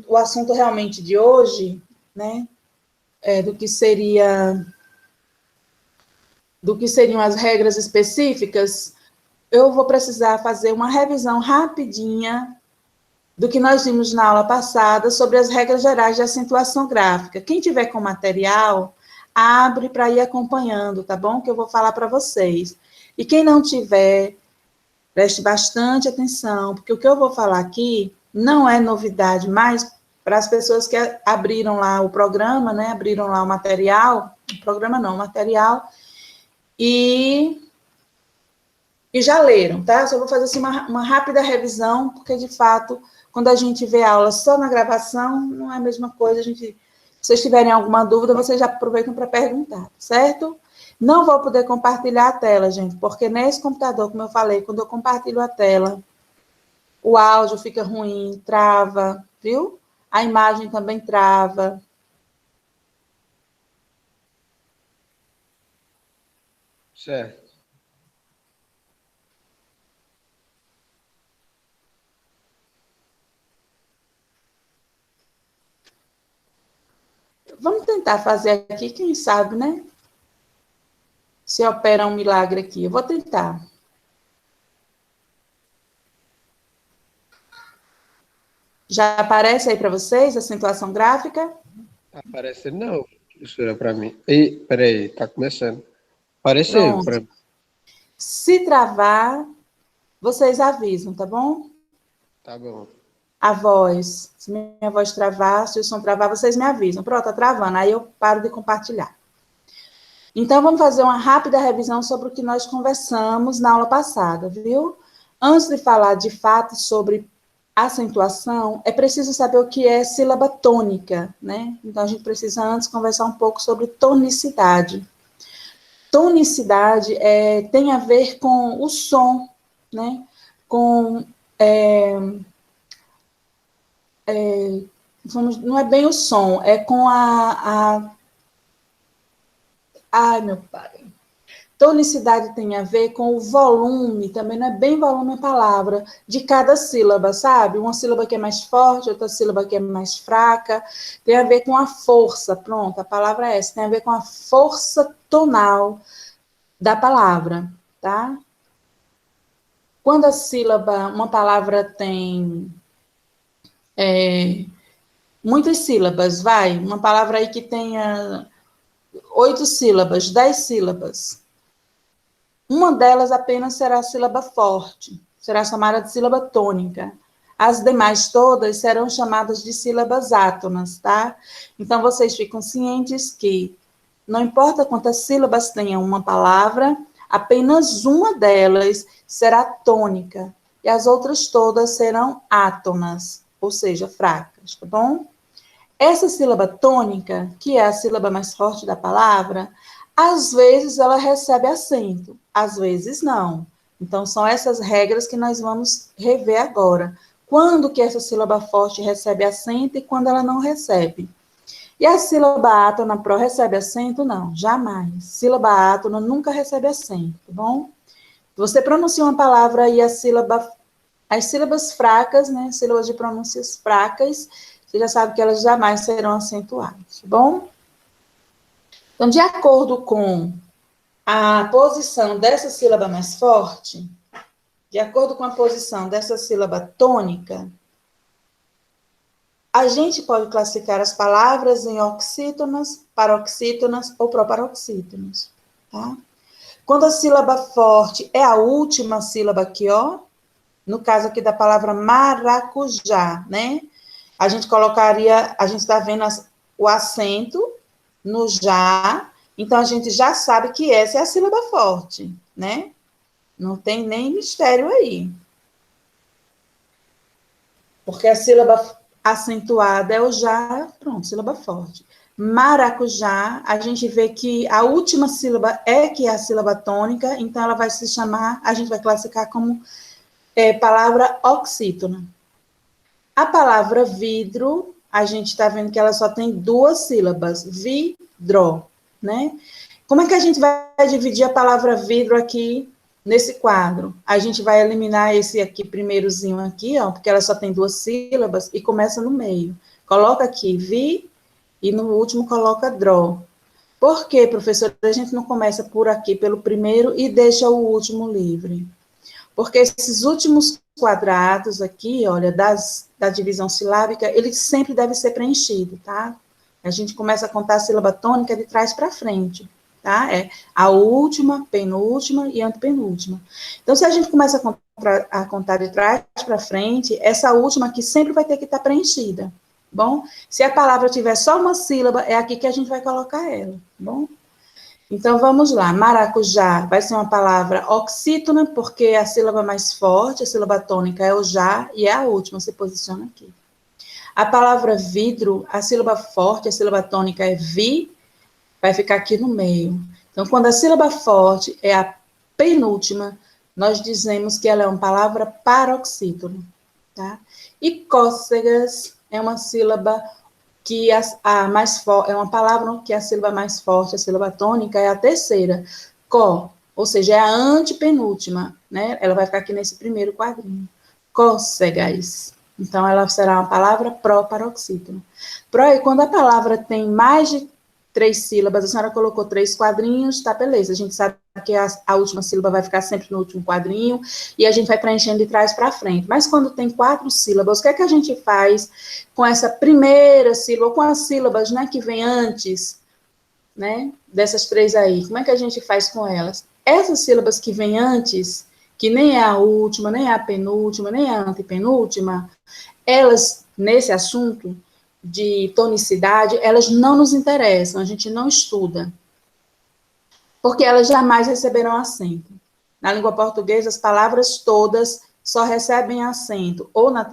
o assunto realmente de hoje, né, do que seriam as regras específicas, eu vou precisar fazer uma revisão rapidinha do que nós vimos na aula passada sobre as regras gerais de acentuação gráfica. Quem tiver com material, abre para ir acompanhando, tá bom? Que eu vou falar para vocês. E quem não tiver, preste bastante atenção, porque o que eu vou falar aqui não é novidade, mas para as pessoas que abriram lá o programa, né, abriram lá o material, o material, e já leram, tá? Só vou fazer assim uma rápida revisão, porque, de fato, quando a gente vê a aula só na gravação, não é a mesma coisa. Se vocês tiverem alguma dúvida, vocês já aproveitam para perguntar, certo? Não vou poder compartilhar a tela, gente, porque nesse computador, como eu falei, quando eu compartilho a tela, o áudio fica ruim, trava, viu? A imagem também trava. Certo. Vamos tentar fazer aqui, quem sabe, né? Se opera um milagre aqui. Eu vou tentar. Já aparece aí para vocês a acentuação gráfica? Aparece não, professora, para mim. E, peraí, está começando. Apareceu para mim. Se travar, vocês avisam, tá bom? Tá bom. A voz. Se minha voz travar, se o som travar, vocês me avisam. Pronto, tá travando. Aí eu paro de compartilhar. Então, vamos fazer uma rápida revisão sobre o que nós conversamos na aula passada, viu? Antes de falar, de fato, sobre acentuação, é preciso saber o que é sílaba tônica, né? Então, a gente precisa antes conversar um pouco sobre tonicidade. Tonicidade tem a ver com o som, né? Não é bem o som, é com ai, meu pai. Tonicidade tem a ver com o volume, também não é bem volume a palavra, de cada sílaba, sabe? Uma sílaba que é mais forte, outra sílaba que é mais fraca, tem a ver com a força, pronto, a palavra é essa, tem a ver com a força tonal da palavra, tá? Quando a sílaba, uma palavra tem muitas sílabas, uma palavra aí que tenha 8 sílabas, 10 sílabas, uma delas apenas será a sílaba forte, será chamada de sílaba tônica. As demais todas serão chamadas de sílabas átonas, tá? Então, vocês ficam cientes que não importa quantas sílabas tenha uma palavra, apenas uma delas será tônica, e as outras todas serão átonas, ou seja, fracas, tá bom? Essa sílaba tônica, que é a sílaba mais forte da palavra, às vezes ela recebe acento, às vezes não. Então, são essas regras que nós vamos rever agora. Quando que essa sílaba forte recebe acento e quando ela não recebe. E a sílaba átona pró recebe acento? Não, jamais. Sílaba átona nunca recebe acento, tá bom? Você pronuncia uma palavra e as sílabas fracas, né, sílabas de pronúncias fracas, você já sabe que elas jamais serão acentuadas, tá bom? Então, de acordo com a posição dessa sílaba mais forte, de acordo com a posição dessa sílaba tônica, a gente pode classificar as palavras em oxítonas, paroxítonas ou proparoxítonas, tá? Quando a sílaba forte é a última sílaba aqui, ó, no caso aqui da palavra maracujá, né? A gente está vendo o acento no já, então a gente já sabe que essa é a sílaba forte, né? Não tem nem mistério aí. Porque a sílaba acentuada é o já, pronto, sílaba forte. Maracujá, a gente vê que a última sílaba que é a sílaba tônica, então ela vai se chamar, a gente vai classificar como palavra oxítona. A palavra vidro, a gente está vendo que ela só tem 2 sílabas, vidro, né? Como é que a gente vai dividir a palavra vidro aqui nesse quadro, a gente vai eliminar esse aqui, primeirozinho aqui, ó, porque ela só tem 2 sílabas e começa no meio. Coloca aqui vi e no último coloca dró. Por que, professor, a gente não começa por aqui, pelo primeiro, e deixa o último livre? Porque esses últimos quadrados aqui, olha, da divisão silábica, ele sempre deve ser preenchido, tá? A gente começa a contar a sílaba tônica de trás para frente, tá? É a última, penúltima e antepenúltima. Então, se a gente começa a contar de trás para frente, essa última aqui sempre vai ter que estar preenchida, bom? Se a palavra tiver só uma sílaba, é aqui que a gente vai colocar ela, bom? Então, vamos lá. Maracujá vai ser uma palavra oxítona, porque a sílaba mais forte, a sílaba tônica é o já, e é a última, se posiciona aqui. A palavra vidro, a sílaba forte, a sílaba tônica é vi, vai ficar aqui no meio. Então, quando a sílaba forte é a penúltima, nós dizemos que ela é uma palavra paroxítono, tá? E cócegas é uma sílaba que a mais forte, é uma palavra que a sílaba mais forte, a sílaba tônica, é a terceira. Có, ou seja, é a antepenúltima, né? Ela vai ficar aqui nesse primeiro quadrinho. Cócegas. Então, ela será uma palavra pró-paroxítono. Pró, e quando a palavra tem mais de 3 sílabas, a senhora colocou 3 quadrinhos, tá, beleza. A gente sabe que a última sílaba vai ficar sempre no último quadrinho, e a gente vai preenchendo de trás para frente. Mas quando tem 4 sílabas, o que é que a gente faz com essa primeira sílaba, ou com as sílabas, né, que vem antes, né, dessas 3 aí? Como é que a gente faz com elas? Essas sílabas que vêm antes, que nem é a última, nem é a penúltima, nem é a antepenúltima, elas, nesse assunto de tonicidade, elas não nos interessam, a gente não estuda, porque elas jamais receberão acento. Na língua portuguesa, as palavras todas só recebem acento ou na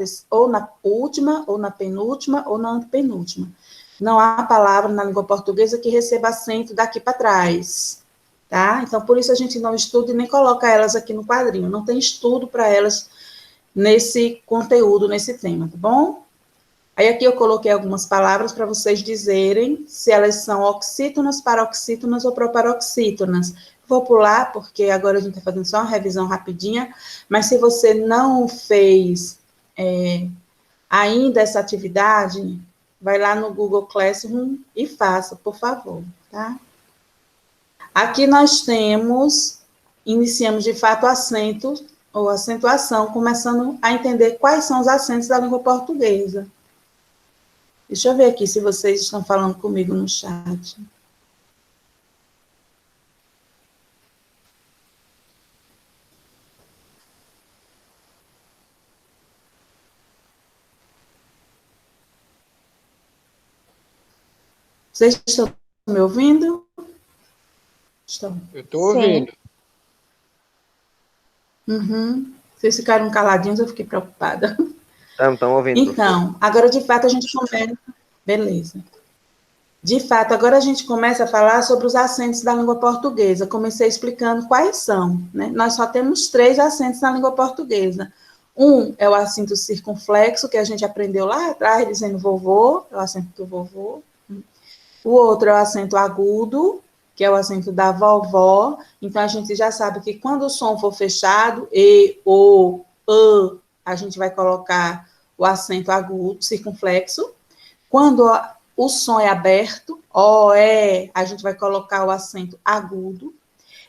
última, ou na penúltima, ou na antepenúltima. Não há palavra na língua portuguesa que receba acento daqui para trás, tá? Então, por isso a gente não estuda e nem coloca elas aqui no quadrinho, não tem estudo para elas nesse conteúdo, nesse tema, tá bom? Aí aqui eu coloquei algumas palavras para vocês dizerem se elas são oxítonas, paroxítonas ou proparoxítonas. Vou pular, porque agora a gente está fazendo só uma revisão rapidinha, mas se você não fez ainda essa atividade, vai lá no Google Classroom e faça, por favor, tá? Aqui nós iniciamos de fato o acento, ou acentuação, começando a entender quais são os acentos da língua portuguesa. Deixa eu ver aqui se vocês estão falando comigo no chat. Vocês estão me ouvindo? Estão. Eu estou ouvindo. Uhum. Vocês ficaram caladinhos, eu fiquei preocupada. Estão ouvindo, Então, agora de fato a gente começa... Beleza. De fato, agora a gente começa a falar sobre os acentos da língua portuguesa. Comecei explicando quais são, né? Nós só temos 3 acentos na língua portuguesa. Um é o acento circunflexo, que a gente aprendeu lá atrás, dizendo vovô, é o acento do vovô. O outro é o acento agudo, que é o acento da vovó. Então, a gente já sabe que quando o som for fechado, e, o, a gente vai colocar o acento agudo, circunflexo. Quando o som é aberto, o, a gente vai colocar o acento agudo.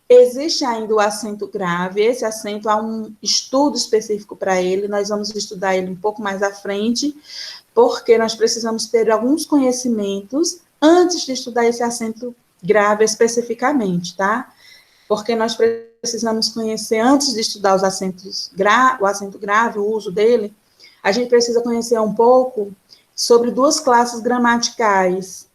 Existe ainda o acento grave, esse acento há um estudo específico para ele, nós vamos estudar ele um pouco mais à frente, porque nós precisamos ter alguns conhecimentos antes de estudar esse acento grave especificamente, tá? Porque nós precisamos conhecer, antes de estudar os acentos o acento grave, o uso dele, a gente precisa conhecer um pouco sobre 2 classes gramaticais,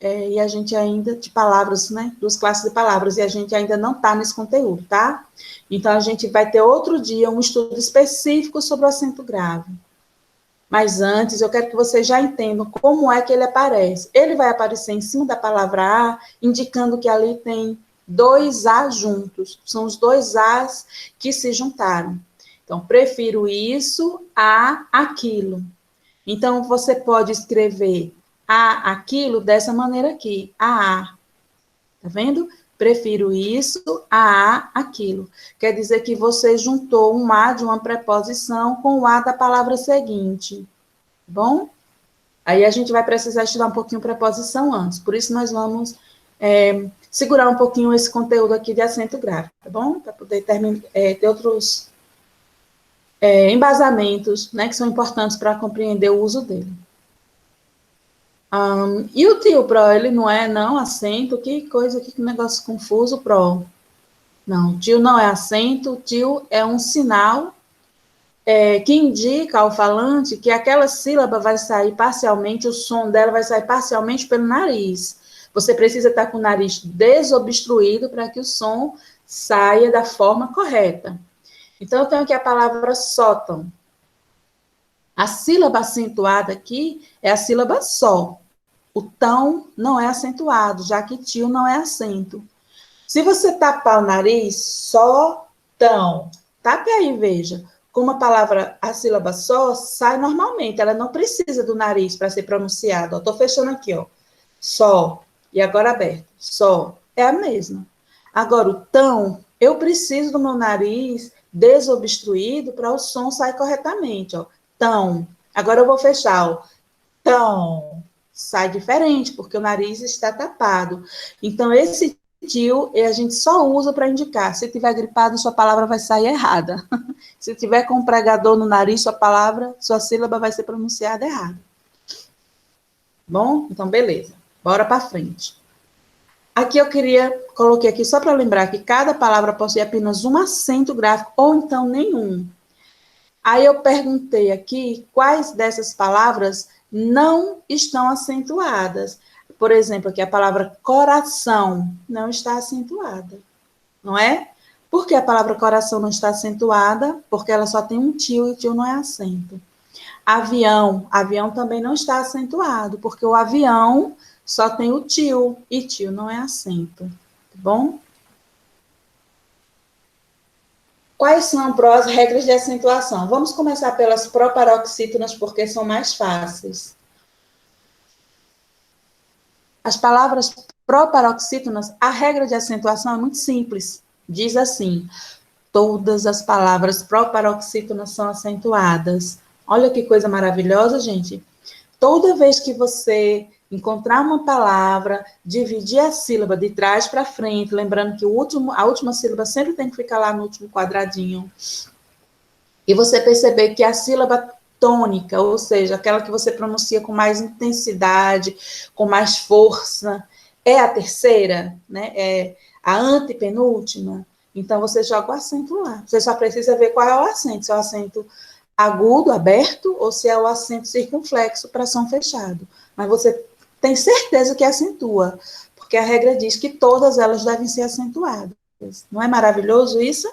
e a gente ainda, de palavras, né, 2 classes de palavras, e a gente ainda não está nesse conteúdo, tá? Então, a gente vai ter outro dia um estudo específico sobre o acento grave. Mas antes, eu quero que vocês já entendam como é que ele aparece. Ele vai aparecer em cima da palavra A, indicando que ali tem 2 A juntos. São os 2 As que se juntaram. Então, prefiro isso a aquilo. Então, você pode escrever a aquilo dessa maneira aqui, a. Tá vendo? Prefiro isso a aquilo. Quer dizer que você juntou um a de uma preposição com o a da palavra seguinte. Bom? Aí a gente vai precisar estudar um pouquinho preposição antes. Por isso nós vamos segurar um pouquinho esse conteúdo aqui de acento grave, tá bom? Para poder ter outros embasamentos, né, que são importantes para compreender o uso dele. E o tio, Pro, ele não é, não, acento? Que coisa, que negócio confuso, Pro. Não, tio não é acento, tio é um sinal que indica ao falante que aquela sílaba vai sair parcialmente, o som dela vai sair parcialmente pelo nariz. Você precisa estar com o nariz desobstruído para que o som saia da forma correta. Então, eu tenho aqui a palavra sótão. A sílaba acentuada aqui é a sílaba só. O tão não é acentuado, já que tio não é acento. Se você tapar o nariz, só tão. Tape aí, veja. Como a palavra, a sílaba só, sai normalmente. Ela não precisa do nariz para ser pronunciada. Estou fechando aqui, ó. Só. E agora aberto. Só. É a mesma. Agora, o tão, eu preciso do meu nariz desobstruído para o som sair corretamente, ó. Tão. Agora eu vou fechar, ó. Tão. Sai diferente, porque o nariz está tapado. Então, esse tio, a gente só usa para indicar. Se tiver gripado, sua palavra vai sair errada. Se tiver com um pregador no nariz, sua sílaba vai ser pronunciada errada. Bom? Então, beleza. Bora para frente. Aqui eu coloquei aqui só para lembrar que cada palavra possui apenas um acento gráfico, ou então nenhum. Aí eu perguntei aqui quais dessas palavras não estão acentuadas. Por exemplo, aqui a palavra coração não está acentuada, não é? Por que a palavra coração não está acentuada? Porque ela só tem um tio e o tio não é acento. Avião também não está acentuado, porque o avião só tem o tio e tio não é acento, tá bom? Quais são as regras de acentuação? Vamos começar pelas proparoxítonas, porque são mais fáceis. As palavras proparoxítonas, a regra de acentuação é muito simples. Diz assim, todas as palavras proparoxítonas são acentuadas. Olha que coisa maravilhosa, gente. Toda vez que você encontrar uma palavra, dividir a sílaba de trás para frente, lembrando que a última sílaba sempre tem que ficar lá no último quadradinho. E você perceber que a sílaba tônica, ou seja, aquela que você pronuncia com mais intensidade, com mais força, é a terceira, né? É a antepenúltima. Então, você joga o acento lá. Você só precisa ver qual é o acento. Se é o acento agudo, aberto, ou se é o acento circunflexo para som fechado. Mas você tem certeza que acentua, porque a regra diz que todas elas devem ser acentuadas. Não é maravilhoso isso?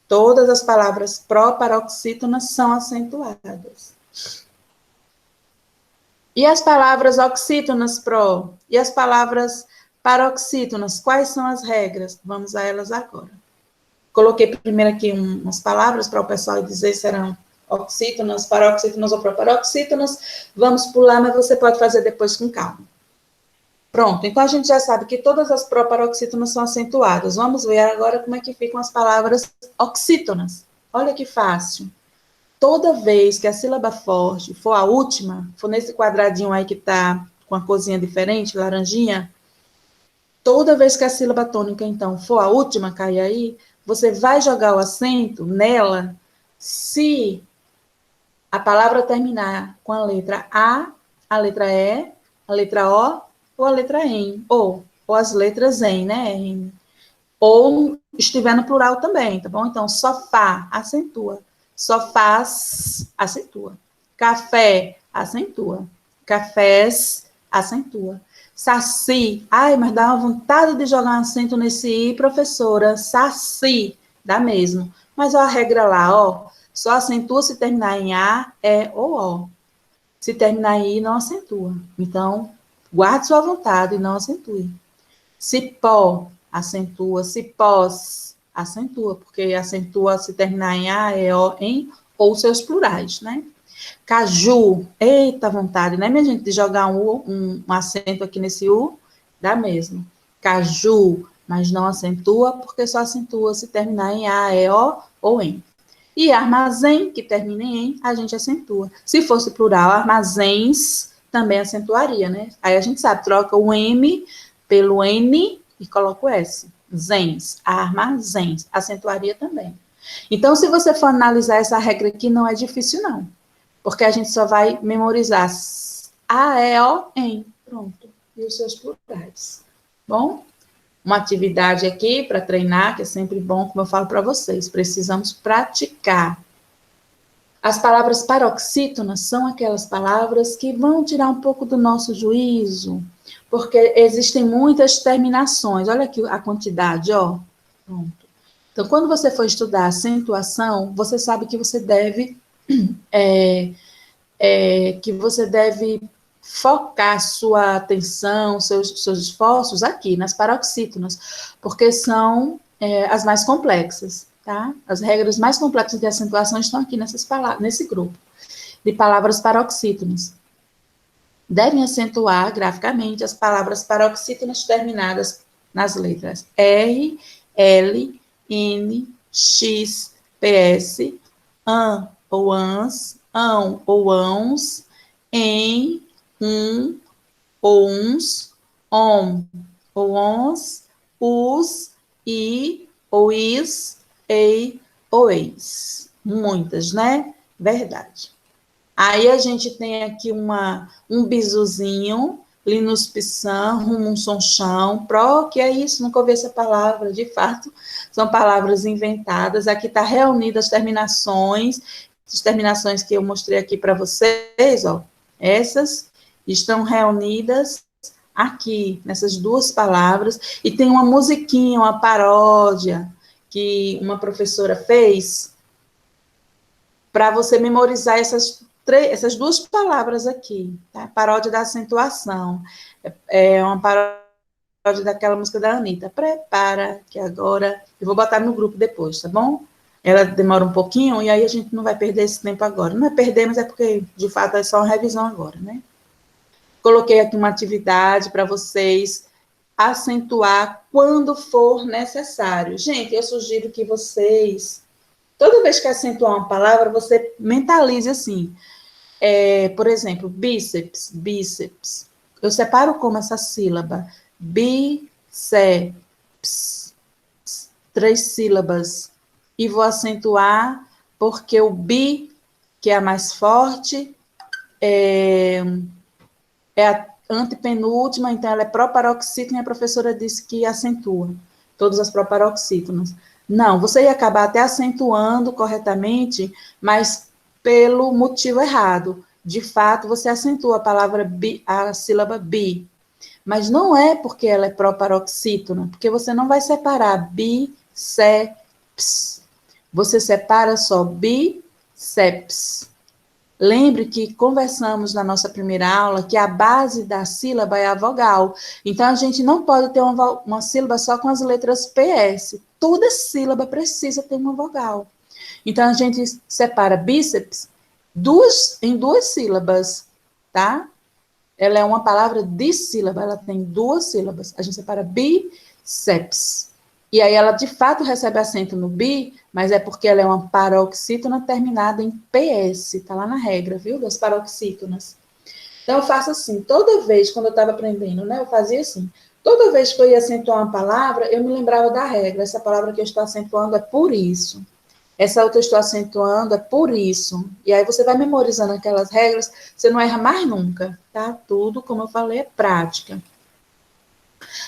Todas as palavras proparoxítonas são acentuadas. E as palavras oxítonas, pro? E as palavras paroxítonas, quais são as regras? Vamos a elas agora. Coloquei primeiro aqui umas palavras para o pessoal dizer se serão oxítonas, paroxítonas ou proparoxítonas. Vamos pular, mas você pode fazer depois com calma. Pronto, então a gente já sabe que todas as proparoxítonas são acentuadas. Vamos ver agora como é que ficam as palavras oxítonas. Olha que fácil. Toda vez que a sílaba forte for a última, for nesse quadradinho aí que está com a corzinha diferente, laranjinha, toda vez que a sílaba tônica, então, for a última, cair aí, você vai jogar o acento nela se a palavra terminar com a letra A letra E, a letra O ou a letra N, ou as letras N, né? N. Ou estiver no plural também, tá bom? Então, sofá, acentua. Sofás, acentua. Café, acentua. Cafés, acentua. Saci, ai, mas dá uma vontade de jogar um acento nesse I, professora. Saci, dá mesmo. Mas ó, a regra lá, ó, só acentua se terminar em A, E ou O. Se terminar em I, não acentua. Então, guarde sua vontade e não acentue. Cipó, acentua. Cipós, acentua, porque acentua se terminar em A, E, O, em ou seus plurais, né? Caju, eita vontade, né, minha gente, de jogar um acento aqui nesse U, dá mesmo. caju, mas não acentua, porque só acentua se terminar em A, E, O ou em. E armazém, que termina em, a gente acentua. Se fosse plural, armazéns, também acentuaria, né? Aí a gente sabe, troca o M pelo N e coloca o S. Zens, armazéns, acentuaria também. Então, se você for analisar essa regra aqui, não é difícil, não. Porque a gente só vai memorizar A, E, O, em. Pronto. E os seus plurais. Bom? Uma atividade aqui para treinar, que é sempre bom, como eu falo para vocês, precisamos praticar. As palavras paroxítonas são aquelas palavras que vão tirar um pouco do nosso juízo, porque existem muitas terminações. Olha aqui a quantidade, ó. Pronto. Então, quando você for estudar acentuação, você sabe que você deve focar sua atenção, seus esforços aqui, nas paroxítonas, porque são as mais complexas, tá? As regras mais complexas de acentuação estão aqui nesse grupo de palavras paroxítonas. Devem acentuar graficamente as palavras paroxítonas terminadas nas letras R, L, N, X, PS, an ou ans, ão ou ãos, em, ou uns, on ou ons, us, i ou is, ei ou eis. Muitas, né? Verdade. Aí a gente tem aqui um bisuzinho, linus pissan, rumum sonchão, pro, que é isso? Nunca ouvi essa palavra, de fato, são palavras inventadas. Aqui está reunida as terminações que eu mostrei aqui para vocês, ó, essas estão reunidas aqui, nessas duas palavras, e tem uma musiquinha, uma paródia, que uma professora fez para você memorizar essas duas palavras aqui, tá? Paródia da acentuação. É uma paródia daquela música da Anitta. Prepara, que agora... Eu vou botar no grupo depois, tá bom? Ela demora um pouquinho, e aí a gente não vai perder esse tempo agora. Não é perder, mas é porque, de fato, é só uma revisão agora, né? Coloquei aqui uma atividade para vocês acentuar quando for necessário. Gente, eu sugiro que vocês, toda vez que acentuar uma palavra, você mentalize assim. Por exemplo, bíceps, bíceps. Eu separo como essa sílaba. Bíceps. 3 sílabas. E vou acentuar porque o bi, que é a mais forte, é a antepenúltima, então ela é proparoxítona, e a professora disse que acentua todas as proparoxítonas. Não, você ia acabar até acentuando corretamente, mas pelo motivo errado. De fato, você acentua a palavra bi, a sílaba bi, mas não é porque ela é proparoxítona, porque você não vai separar bíceps. Você separa só bíceps. Lembre que conversamos na nossa primeira aula que a base da sílaba é a vogal. Então, a gente não pode ter uma sílaba só com as letras PS. Toda sílaba precisa ter uma vogal. Então, a gente separa bíceps em duas sílabas, tá? Ela é uma palavra dissílaba, ela tem 2 sílabas. A gente separa bíceps. E aí ela, de fato, recebe acento no bi, mas é porque ela é uma paroxítona terminada em PS. Está lá na regra, viu? Das paroxítonas. Então, eu faço assim. Toda vez, quando eu estava aprendendo, né? Eu fazia assim. Toda vez que eu ia acentuar uma palavra, eu me lembrava da regra. Essa palavra que eu estou acentuando é por isso. Essa outra eu estou acentuando é por isso. E aí você vai memorizando aquelas regras, você não erra mais nunca, tá? Tudo, como eu falei, é prática.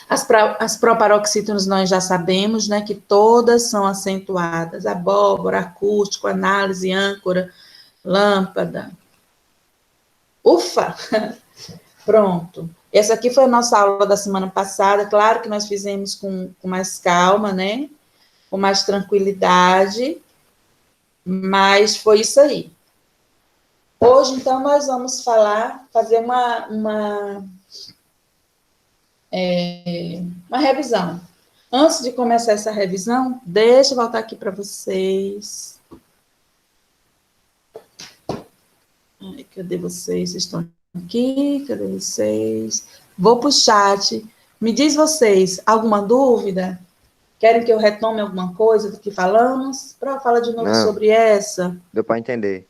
As proparoxítonas nós já sabemos, né, que todas são acentuadas. Abóbora, acústico, análise, âncora, lâmpada. Ufa! Pronto. Essa aqui foi a nossa aula da semana passada. Claro que nós fizemos com mais calma, né? Com mais tranquilidade. Mas foi isso aí. Hoje, então, nós vamos fazer uma revisão. Antes de começar essa revisão, deixa eu voltar aqui para vocês. Cadê vocês? Vocês estão aqui? Cadê vocês? Vou para o chat Me diz vocês, alguma dúvida? Querem que eu retome alguma coisa do que falamos? Para falar de novo Não, sobre essa. deu para entender.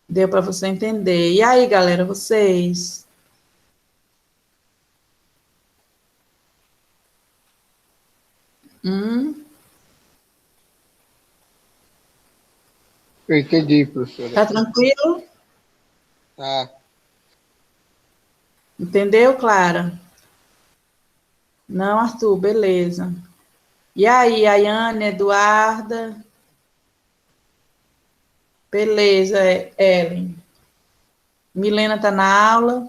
Deu para você entender. E aí, galera, vocês? Eu entendi, professora. Tá tranquilo? Tá. Entendeu, Clara? Não, Arthur, beleza. E aí, Ayane, Eduarda? Beleza, Ellen. Milena tá na aula?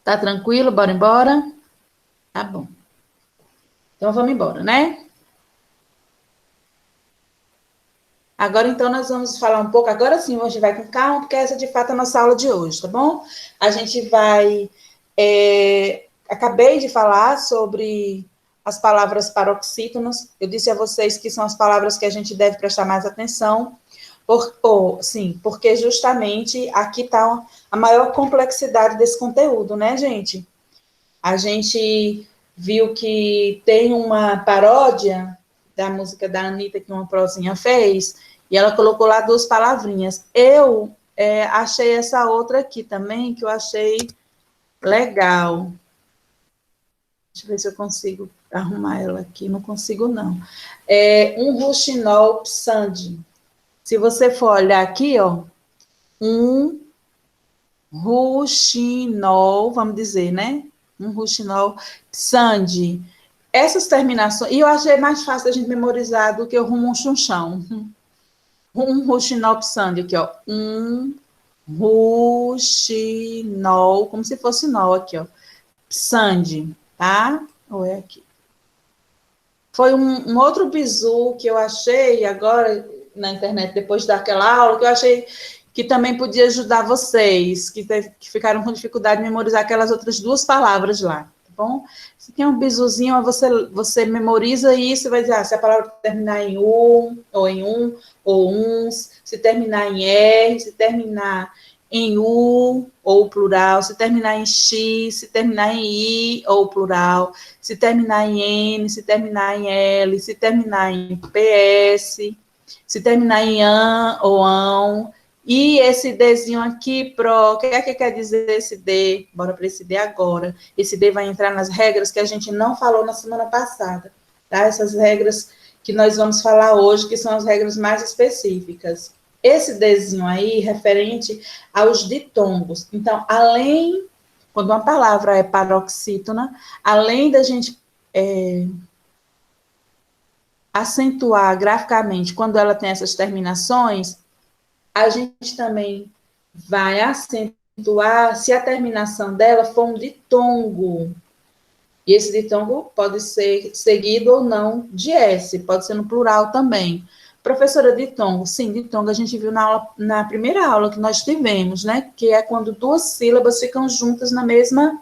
Tá tranquilo? Bora embora? Tá bom. Então vamos embora, né? Agora, então, nós vamos falar um pouco. Agora sim, hoje vai com calma, porque essa de fato é a nossa aula de hoje, tá bom? A gente vai. Acabei de falar sobre as palavras paroxítonas. Eu disse a vocês que são as palavras que a gente deve prestar mais atenção. Sim, porque justamente aqui está a maior complexidade desse conteúdo, né, gente? A gente viu que tem uma paródia da música da Anitta que uma prosinha fez, e ela colocou lá 2 palavrinhas. Eu achei essa outra aqui também, que eu achei legal. Deixa eu ver se eu consigo arrumar ela aqui. Não consigo, não. Um ruxinol psandi. Se você for olhar aqui, ó, um ruxinol, vamos dizer, né? Um ruxinol psandi. Essas terminações, e eu achei mais fácil a gente memorizar do que o rumo chunchão. Um ruxinol psandi aqui, ó. Um ruxinol, como se fosse nó aqui, ó. Psandi, tá? Ou é aqui. Foi um outro bizu que eu achei agora na internet, depois daquela aula, que eu achei que também podia ajudar vocês, que ficaram com dificuldade de memorizar aquelas outras 2 palavras lá, tá bom? Se tem um bizuzinho, você memoriza isso e vai dizer, se a palavra terminar em ou uns, se terminar em R, se terminar em U, ou plural, se terminar em X, se terminar em I, ou plural, se terminar em N, se terminar em L, se terminar em PS, se terminar em AN ou AN, e esse Dzinho aqui, o que é que quer dizer esse D? Bora para esse D agora. Esse D vai entrar nas regras que a gente não falou na semana passada, tá? Essas regras que nós vamos falar hoje, que são as regras mais específicas. Esse Dzinho aí, referente aos ditongos. Então, quando uma palavra é paroxítona, além da gente acentuar graficamente quando ela tem essas terminações, a gente também vai acentuar se a terminação dela for um ditongo. E esse ditongo pode ser seguido ou não de S, pode ser no plural também. Professora, ditongo, sim, ditongo a gente viu na primeira aula que nós tivemos, né? Que é quando 2 sílabas ficam juntas na mesma,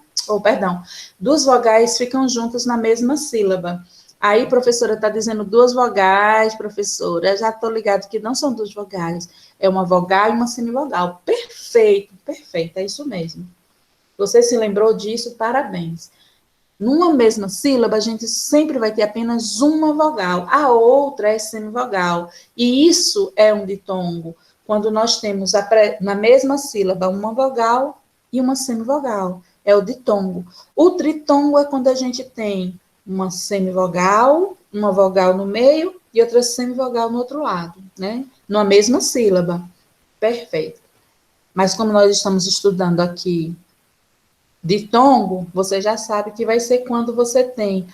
2 vogais ficam juntas na mesma sílaba. Aí, professora, está dizendo 2 vogais, professora, já estou ligado que não são 2 vogais, é uma vogal e uma semivogal. Perfeito, perfeito, é isso mesmo. Você se lembrou disso? Parabéns. Numa mesma sílaba, a gente sempre vai ter apenas uma vogal, a outra é semivogal. E isso é um ditongo, quando nós temos na mesma sílaba uma vogal e uma semivogal. É o ditongo. O tritongo é quando a gente tem uma semivogal, uma vogal no meio e outra semivogal no outro lado, né? Numa mesma sílaba. Perfeito. Mas como nós estamos estudando aqui ditongo, você já sabe que vai ser quando você tem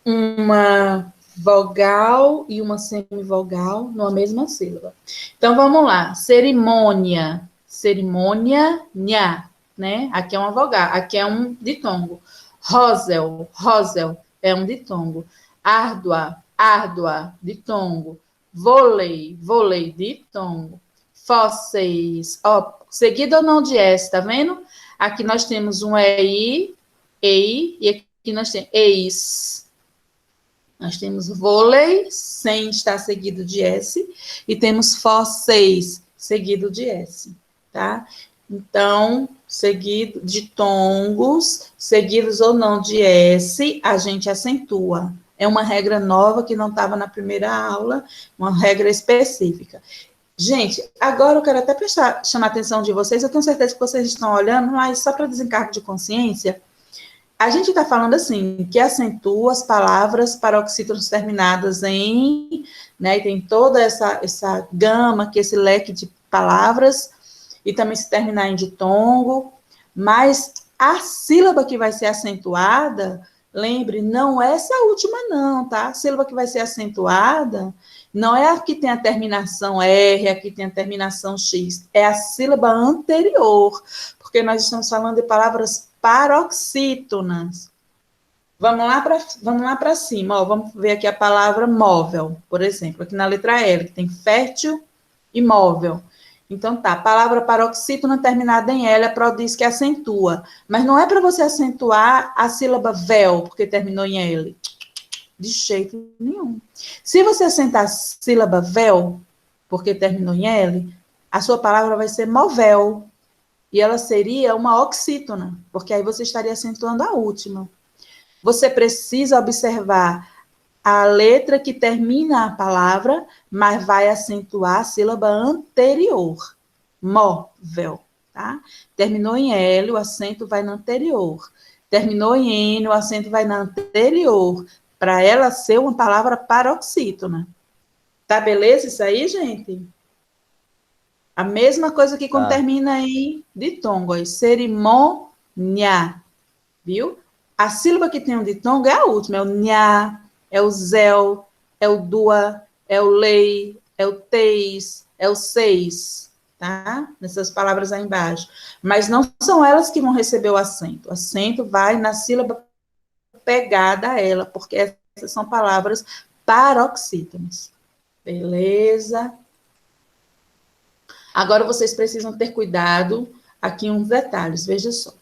uma vogal e uma semivogal numa mesma sílaba. Então, vamos lá. Cerimônia. Cerimônia, nha, né? Aqui é uma vogal, aqui é um ditongo. Rosel, rosel, é um ditongo. Árdua, árdua, ditongo. Vôlei, vôlei, ditongo. Fósseis, ó, seguido ou não de S, tá vendo? Aqui nós temos um EI, e aqui nós temos EIS. Nós temos vôlei, sem estar seguido de S, e temos fósseis, seguido de S, tá? Então, seguido de tongos, seguidos ou não de S, a gente acentua. É uma regra nova que não estava na primeira aula, uma regra específica. Gente, agora eu quero até chamar a atenção de vocês, eu tenho certeza que vocês estão olhando, mas só para desencargo de consciência, a gente está falando assim, que acentua as palavras paroxítonas terminadas em, né, e tem toda essa gama, que esse leque de palavras, e também se terminar em ditongo, mas a sílaba que vai ser acentuada, lembre, não é essa última não, tá? A sílaba que vai ser acentuada não é a que tem a terminação R, a que tem a terminação X, é a sílaba anterior, porque nós estamos falando de palavras paroxítonas. Vamos lá para cima, ó, vamos ver aqui a palavra móvel, por exemplo, aqui na letra L, que tem fértil e móvel. Então tá, palavra paroxítona terminada em L, a Pro diz que acentua, mas não é para você acentuar a sílaba véu, porque terminou em L. De jeito nenhum. Se você acentar a sílaba véu, porque terminou em L, a sua palavra vai ser movel, e ela seria uma oxítona, porque aí você estaria acentuando a última. Você precisa observar a letra que termina a palavra, mas vai acentuar a sílaba anterior. Móvel, tá? Terminou em L, o acento vai no anterior. Terminou em N, o acento vai na anterior, para ela ser uma palavra paroxítona. Tá beleza isso aí, gente? A mesma coisa que quando termina em ditongo, cerimônia, viu? A sílaba que tem um ditongo é a última, é o nha, é o zel, é o dua, é o lei, é o teis, é o seis, tá? Nessas palavras aí embaixo. Mas não são elas que vão receber o acento. O acento vai na sílaba pegada a ela, porque essas são palavras paroxítonas. Beleza? Agora vocês precisam ter cuidado aqui uns detalhes, veja só.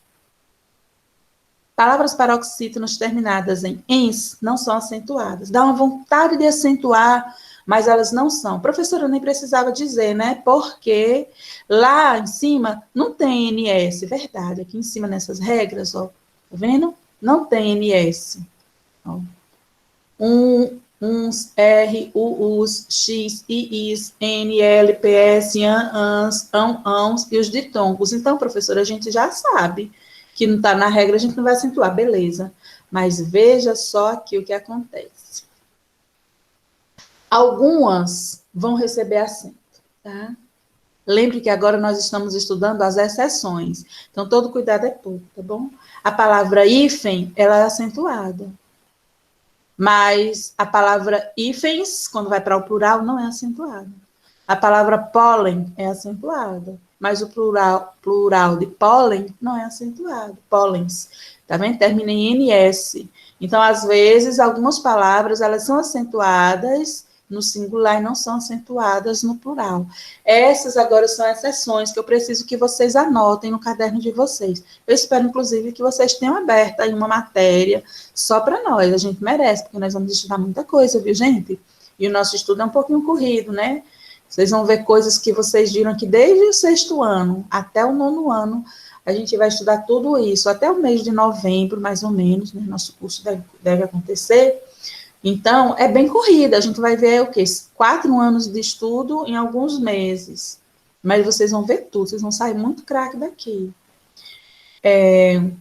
Palavras paroxítonas terminadas em ens não são acentuadas. Dá uma vontade de acentuar, mas elas não são. Professora, eu nem precisava dizer, né? Porque lá em cima não tem NS. Verdade, aqui em cima nessas regras, ó. Tá vendo? Não tem NS. Ó. Uns, R, US, X, IIs, N, L, PS, ANS, ANs e os ditongos. Então, professora, a gente já sabe que não está na regra, a gente não vai acentuar, beleza. Mas veja só aqui o que acontece. Algumas vão receber acento, tá? Lembre que agora nós estamos estudando as exceções. Então, todo cuidado é pouco, tá bom? A palavra hífen, ela é acentuada. Mas a palavra hífens, quando vai para o plural, não é acentuada. A palavra pólen é acentuada, mas o plural de pólen não é acentuado. Pólens, tá vendo? Termina em NS. Então, às vezes, algumas palavras, elas são acentuadas no singular e não são acentuadas no plural. Essas agora são exceções que eu preciso que vocês anotem no caderno de vocês. Eu espero, inclusive, que vocês tenham aberto aí uma matéria só para nós. A gente merece, porque nós vamos estudar muita coisa, viu, gente? E o nosso estudo é um pouquinho corrido, né? Vocês vão ver coisas que vocês viram que desde o 6º ano até o 9º ano, a gente vai estudar tudo isso, até o mês de novembro, mais ou menos, né? Nosso curso deve acontecer. Então, é bem corrida, a gente vai ver o quê? 4 anos de estudo em alguns meses. Mas vocês vão ver tudo, vocês vão sair muito craque daqui.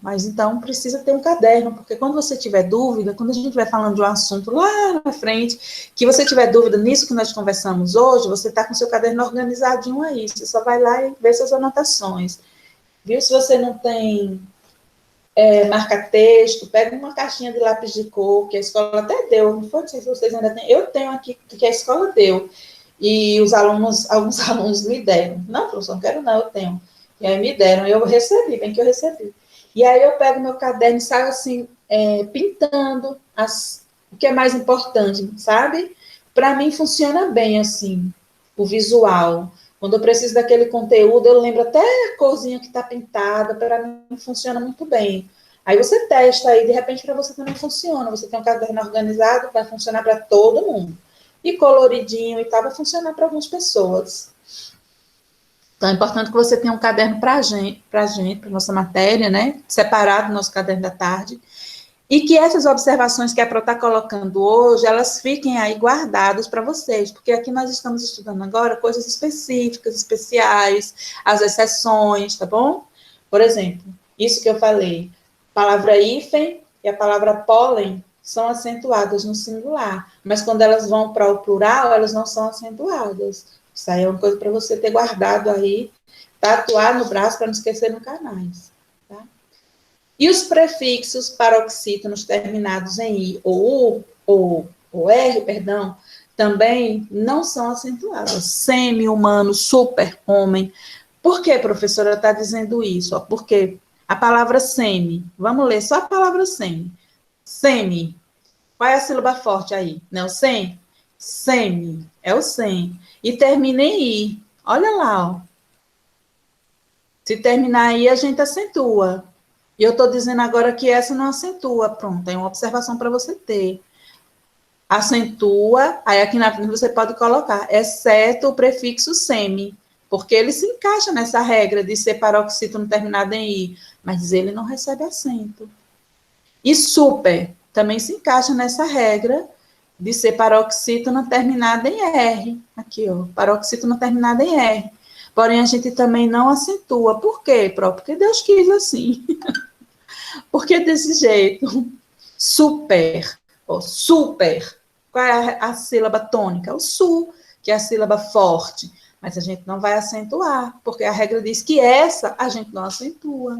Mas então precisa ter um caderno, porque quando você tiver dúvida, quando a gente estiver falando de um assunto lá na frente, que você tiver dúvida nisso que nós conversamos hoje, você está com seu caderno organizadinho aí, você só vai lá e vê suas anotações. Viu? Se você não tem marca-texto, pega uma caixinha de lápis de cor, que a escola até deu, não foi? Não sei se vocês ainda têm, eu tenho aqui, que a escola deu, e alguns alunos me deram. Não, professor, não quero não, eu tenho. E aí me deram, eu recebi, bem que eu recebi. E aí eu pego meu caderno e saio assim, pintando o que é mais importante, sabe? Para mim funciona bem assim, o visual. Quando eu preciso daquele conteúdo, eu lembro até a corzinha que está pintada, para mim funciona muito bem. Aí você testa aí, de repente para você também funciona. Você tem um caderno organizado, vai funcionar para todo mundo. E coloridinho e tal, vai funcionar para algumas pessoas. Então, é importante que você tenha um caderno para a nossa matéria, né? Separado do nosso caderno da tarde. E que essas observações que a Pro está colocando hoje, elas fiquem aí guardadas para vocês, porque aqui nós estamos estudando agora coisas específicas, especiais, as exceções, tá bom? Por exemplo, isso que eu falei, a palavra hífen e a palavra pólen são acentuadas no singular, mas quando elas vão para o plural, elas não são acentuadas. Isso aí é uma coisa para você ter guardado aí, tatuar no braço para não esquecer nunca mais. Tá? E os prefixos paroxítonos terminados em I ou U ou R, perdão, também não são acentuados. Semi-humano, super-homem. Por que, professora, está dizendo isso? Porque a palavra semi, vamos ler só a palavra semi. Semi, qual é a sílaba forte aí? Não é o sem? Semi, é o sem. E termina em I. Olha lá, ó. Se terminar aí, a gente acentua. E eu estou dizendo agora que essa não acentua. Pronto, é uma observação para você ter. Acentua, aí aqui na frente você pode colocar, exceto o prefixo semi, porque ele se encaixa nessa regra de ser paroxítono terminado em I, mas ele não recebe acento. E super também se encaixa nessa regra de ser paroxítono terminado em R. Aqui, ó, paroxítono terminado em R. Porém, a gente também não acentua. Por quê, Pró? Porque Deus quis assim. Porque desse jeito? Super, ó, super. Qual é a sílaba tônica? O su, que é a sílaba forte. Mas a gente não vai acentuar, porque a regra diz que essa a gente não acentua.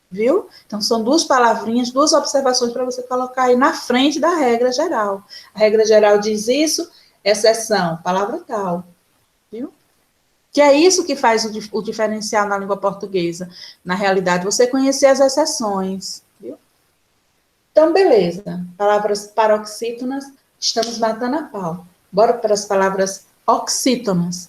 Viu? Então, são duas palavrinhas, duas observações para você colocar aí na frente da regra geral. A regra geral diz isso, exceção, palavra tal. Viu? Que é isso que faz o diferencial na língua portuguesa. Na realidade, você conhecer as exceções. Viu? Então, beleza. Palavras paroxítonas, estamos matando a pau. Bora para as palavras oxítonas.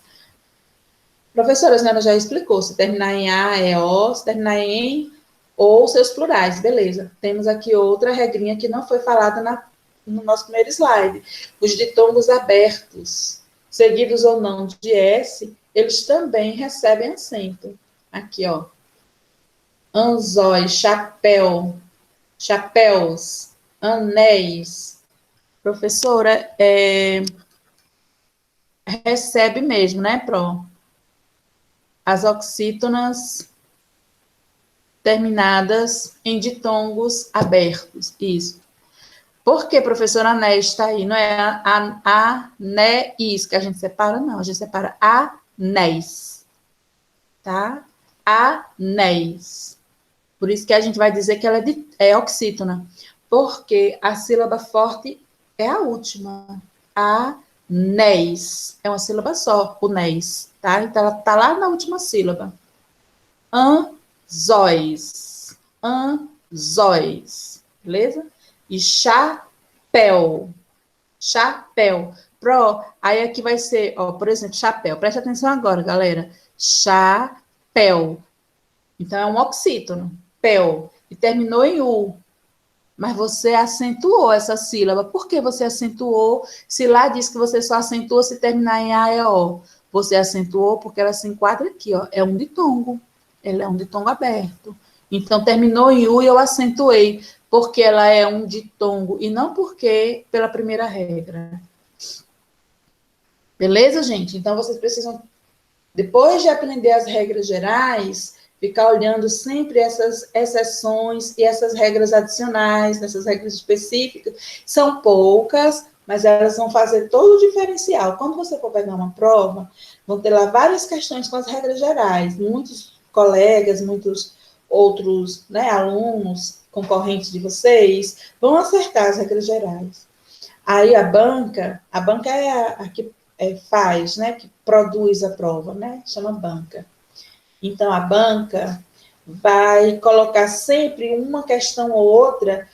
Professora, a senhora já explicou, se terminar em A é O, se terminar em ou seus plurais, beleza. Temos aqui outra regrinha que não foi falada no nosso primeiro slide. Os ditongos abertos, seguidos ou não de S, eles também recebem acento. Aqui, ó. Anzóis, chapéu, chapéus, anéis. Professora, recebe mesmo, né, Pro? As oxítonas terminadas em ditongos abertos. Isso. Por que, professora, anéis está aí? Não é anéis que a gente separa, não. A gente separa anéis. Tá? Anéis. Por isso que a gente vai dizer que ela é oxítona. Porque a sílaba forte é a última. Anéis. É uma sílaba só, o néis. Tá? Então, ela está lá na última sílaba. Anzóis. Anzóis. Beleza? E chapéu. Chapéu. Aí aqui vai ser, ó, por exemplo, chapéu. Preste atenção agora, galera. Chapéu. Então, é um oxítono. Pel. E terminou em U. Mas você acentuou essa sílaba. Por que você acentuou? Se lá diz que você só acentua se terminar em A e O. Você acentuou porque ela se enquadra aqui, ó. É um ditongo. Ela é um ditongo aberto. Então, terminou em U e eu acentuei, porque ela é um ditongo, e não porque pela primeira regra. Beleza, gente? Então, vocês precisam, depois de aprender as regras gerais, ficar olhando sempre essas exceções e essas regras adicionais, essas regras específicas. São poucas, mas elas vão fazer todo o diferencial. Quando você for pegar uma prova, vão ter lá várias questões com as regras gerais. Muitos colegas, muitos outros, né, alunos, concorrentes de vocês, vão acertar as regras gerais. Aí a banca é a que faz, né, que produz a prova, né, chama banca. Então, a banca vai colocar sempre uma questão ou outra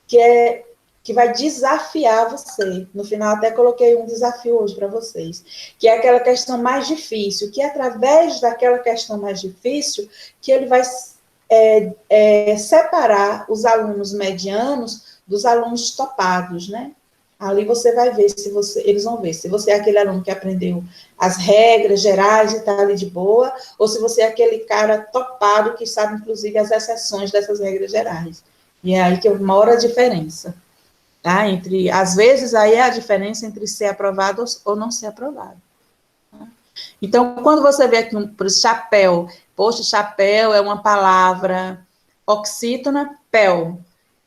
que vai desafiar você. No final, até coloquei um desafio hoje para vocês, que é aquela questão mais difícil, que é através daquela questão mais difícil que ele vai separar os alunos medianos dos alunos topados, né? Ali você vai ver se você, eles vão ver se você é aquele aluno que aprendeu as regras gerais e está ali de boa, ou se você é aquele cara topado que sabe, inclusive, as exceções dessas regras gerais. E é aí que mora a diferença, tá? Entre, às vezes, aí é a diferença entre ser aprovado ou não ser aprovado. Tá? Então, quando você vê aqui, por exemplo, chapéu, poxa, chapéu é uma palavra oxítona, pel,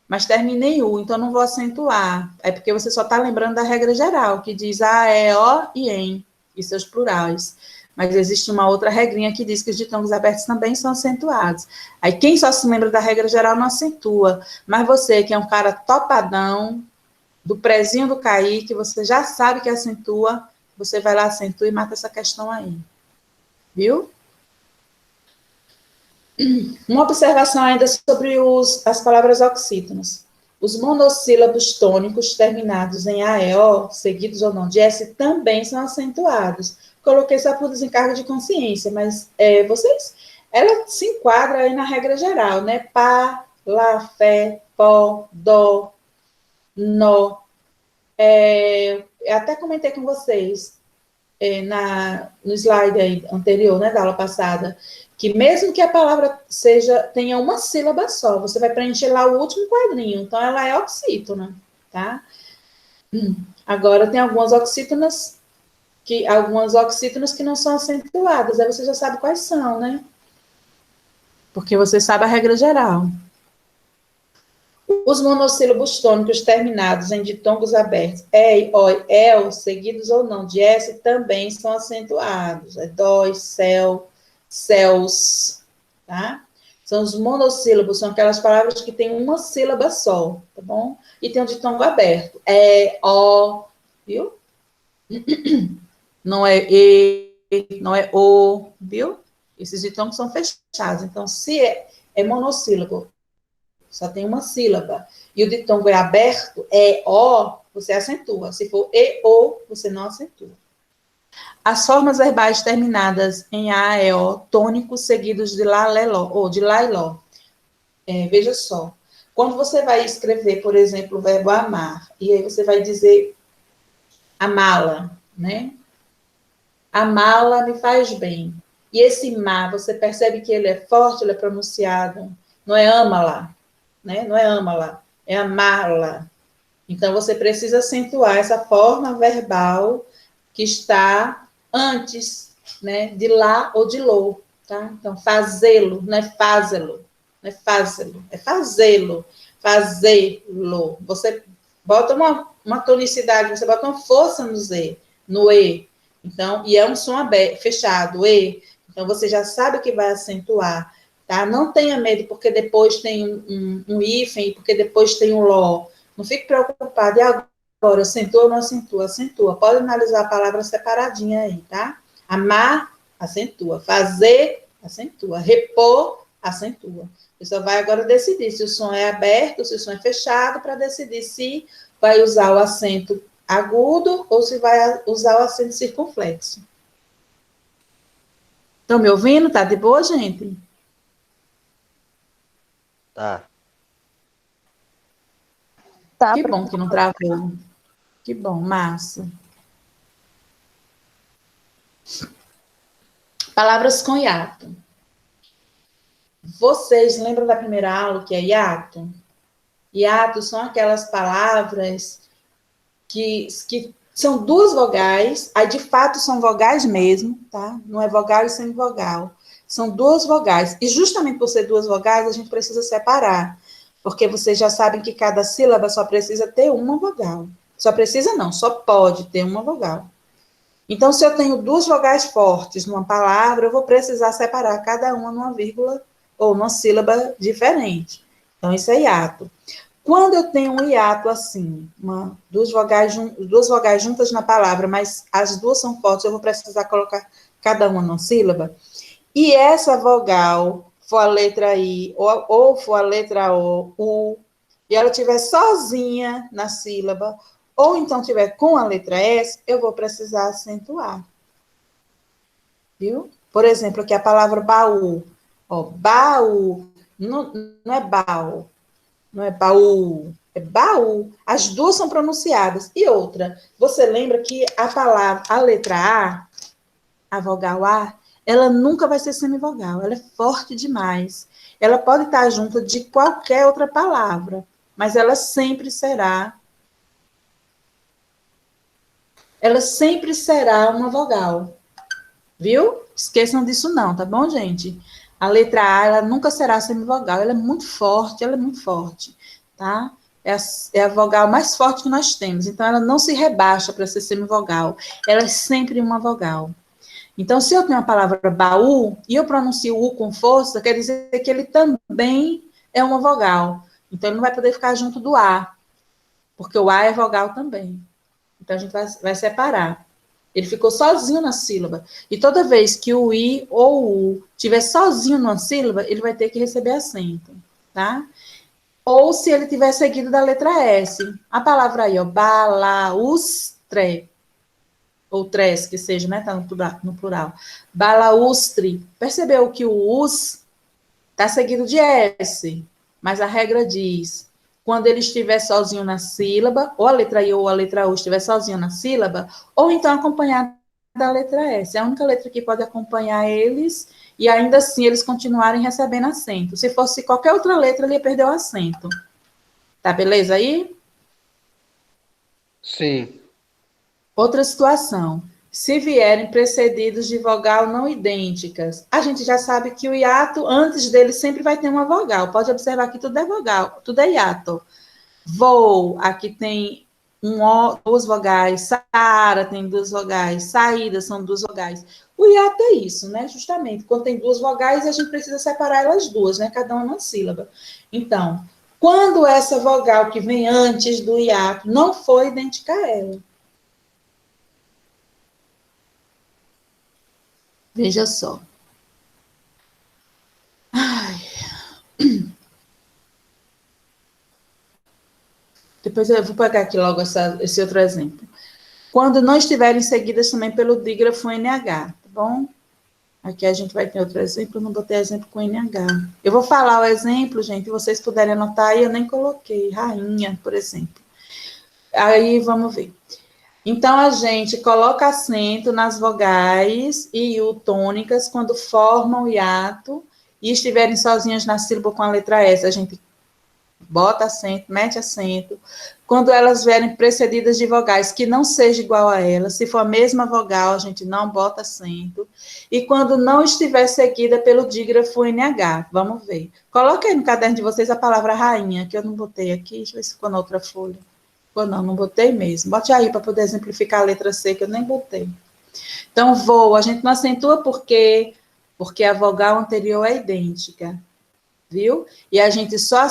mas termina em U, então não vou acentuar. É porque você só está lembrando da regra geral, que diz a, e, o e em, e seus plurais. Mas existe uma outra regrinha que diz que os ditongos abertos também são acentuados. Aí quem só se lembra da regra geral não acentua. Mas você, que é um cara topadão, do prezinho do Kaique, você já sabe que acentua, você vai lá, acentua e mata essa questão aí. Viu? Uma observação ainda sobre as palavras oxítonas. Os monossílabos tônicos terminados em AEO, seguidos ou não de S, também são acentuados. Coloquei só por desencargo de consciência, mas ela se enquadra aí na regra geral, né? Pá, lá, fé, pó, dó, nó. Eu até comentei com vocês, no slide aí anterior, né, da aula passada, que mesmo que a palavra tenha uma sílaba só, você vai preencher lá o último quadrinho, então ela é oxítona, tá? Agora tem algumas oxítonas que não são acentuadas, aí você já sabe quais são, né? Porque você sabe a regra geral. Os monossílabos tônicos terminados em ditongos abertos, e, oi, el, seguidos ou não de s, também são acentuados. É dói, céu, céus, tá? São os monossílabos, são aquelas palavras que têm uma sílaba só, tá bom? E tem um ditongo aberto. É, o, viu? Não é e, não é o, viu? Esses ditongos são fechados. Então, se é monossílabo, só tem uma sílaba, e o ditongo é aberto, é o, você acentua. Se for e ou, você não acentua. As formas verbais terminadas em a, e, o, tônicos seguidos de lá, lé, ló, ou de lá e ló. Veja só, quando você vai escrever, por exemplo, o verbo amar, e aí você vai dizer amá-la, né? Amá-la me faz bem. E esse má, você percebe que ele é forte, ele é pronunciado, não é ama-la, né? Não é ama-la, é amá-la. Então, você precisa acentuar essa forma verbal que está antes, né, de lá ou de lo, tá? Então, fazê-lo, não é fazê-lo, não é fazê-lo, é fazê-lo, fazê-lo. Você bota uma tonicidade, você bota uma força no Z, no E. Então, e é um som aberto, fechado, E. Então, você já sabe que vai acentuar, tá? Não tenha medo, porque depois tem um hífen, porque depois tem um ló. Não fique preocupado. E agora, acentua ou não acentua? Acentua. Pode analisar a palavra separadinha aí, tá? Amar, acentua. Fazer, acentua. Repor, acentua. Você só vai agora decidir se o som é aberto, se o som é fechado, para decidir se vai usar o acento agudo ou se vai usar o acento circunflexo. Estão me ouvindo? Tá de boa, gente? Tá. Que bom que não travou. Que bom, massa. Palavras com hiato. Vocês lembram da primeira aula que é hiato? Hiato são aquelas palavras que são duas vogais, aí de fato são vogais mesmo, tá? Não é vogal e semivogal. São duas vogais. E justamente por ser duas vogais, a gente precisa separar. Porque vocês já sabem que cada sílaba só precisa ter uma vogal. Só precisa não, só pode ter uma vogal. Então, se eu tenho duas vogais fortes numa palavra, eu vou precisar separar cada uma numa vírgula ou numa sílaba diferente. Então, isso é hiato. Quando eu tenho um hiato assim, duas vogais juntas na palavra, mas as duas são fortes, eu vou precisar colocar cada uma numa sílaba, e essa vogal for a letra I, ou for a letra O, U, e ela estiver sozinha na sílaba, ou então tiver com a letra S, eu vou precisar acentuar. Viu? Por exemplo, aqui a palavra baú. Ó, baú, não é baú, não é baú, É baú. As duas são pronunciadas. E outra, você lembra que a palavra, a letra a vogal A, ela nunca vai ser semivogal. Ela é forte demais. Ela pode estar junto de qualquer outra palavra, mas ela sempre será uma vogal. Viu? Esqueçam disso não, tá bom, gente? A letra A, ela nunca será semivogal. Ela é muito forte, tá? É a vogal mais forte que nós temos. Então, ela não se rebaixa para ser semivogal. Ela é sempre uma vogal. Então, se eu tenho a palavra baú e eu pronuncio o U com força, quer dizer que ele também é uma vogal. Então, ele não vai poder ficar junto do A, porque o A é vogal também. Então, a gente vai separar. Ele ficou sozinho na sílaba. E toda vez que o I ou o U estiver sozinho numa sílaba, ele vai ter que receber acento, tá? Ou se ele tiver seguido da letra S. A palavra aí, ó, balaustre, ou tres, que seja, né? Tá no plural. Balaustre. Percebeu que o us está seguido de S, mas a regra diz, quando ele estiver sozinho na sílaba, ou a letra I ou a letra U estiver sozinho na sílaba, ou então acompanhado da letra S. É a única letra que pode acompanhar eles, e ainda assim eles continuarem recebendo acento. Se fosse qualquer outra letra, ele ia perder o acento. Tá beleza aí? Sim. Outra situação. Se vierem precedidos de vogal não idênticas, a gente já sabe que o hiato, antes dele, sempre vai ter uma vogal. Pode observar que tudo é vogal, tudo é hiato. Vou, aqui tem duas vogais. Sara tem duas vogais. Saída são duas vogais. O hiato é isso, né? Justamente, quando tem duas vogais, a gente precisa separar elas duas, né? Cada uma numa sílaba. Então, quando essa vogal que vem antes do hiato não for idêntica a ela, veja só. Depois eu vou pegar aqui logo esse outro exemplo. Quando não estiverem seguidas também pelo dígrafo NH, tá bom? Aqui a gente vai ter outro exemplo, eu não botei exemplo com NH. Eu vou falar o exemplo, gente, e vocês puderem anotar aí, eu nem coloquei. Rainha, por exemplo. Aí, vamos ver. Então, a gente coloca acento nas vogais e tônicas quando formam o hiato e estiverem sozinhas na sílaba com a letra S. A gente bota acento, mete acento. Quando elas vierem precedidas de vogais que não seja igual a elas, se for a mesma vogal, a gente não bota acento. E quando não estiver seguida pelo dígrafo NH, vamos ver. Coloque aí no caderno de vocês a palavra rainha, que eu não botei aqui, deixa eu ver se ficou na outra folha. Ou não botei mesmo. Bote aí para poder exemplificar a letra C, que eu nem botei. Então, vou, a gente não acentua porque a vogal anterior é idêntica, viu? E a gente só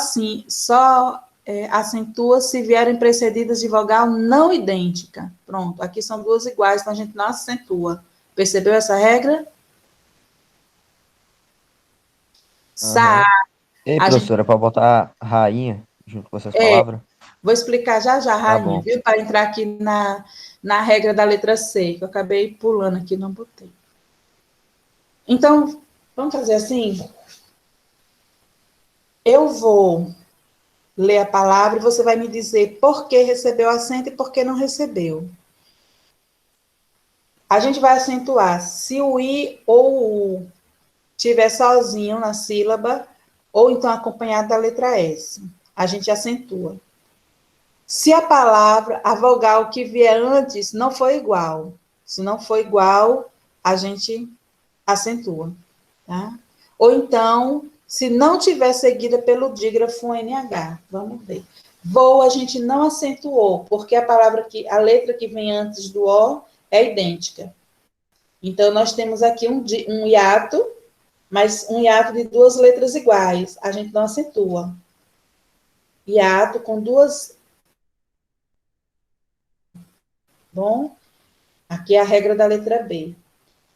acentua se vierem precedidas de vogal não idêntica. Pronto, aqui são duas iguais, então a gente não acentua. Percebeu essa regra? Sa, Aham. E aí, a gente, professora, para botar rainha junto com essas palavras? vou explicar já, Tá rainha, bom. viu? Para entrar aqui na regra da letra C, que eu acabei pulando aqui, não botei. Então, vamos fazer assim? Eu vou ler a palavra e você vai me dizer por que recebeu acento e por que não recebeu. A gente vai acentuar se o I ou o U estiver sozinho na sílaba, ou então acompanhado da letra S. A gente acentua. Se a palavra, a vogal que vier antes não for igual. Se não for igual, a gente acentua. Tá? Ou então, se não tiver seguida pelo dígrafo NH. Vamos ver. Vou, a gente não acentuou, porque a letra que vem antes do O é idêntica. Então, nós temos aqui um hiato, mas um hiato de duas letras iguais. A gente não acentua. Hiato com duas. Bom, aqui é a regra da letra B.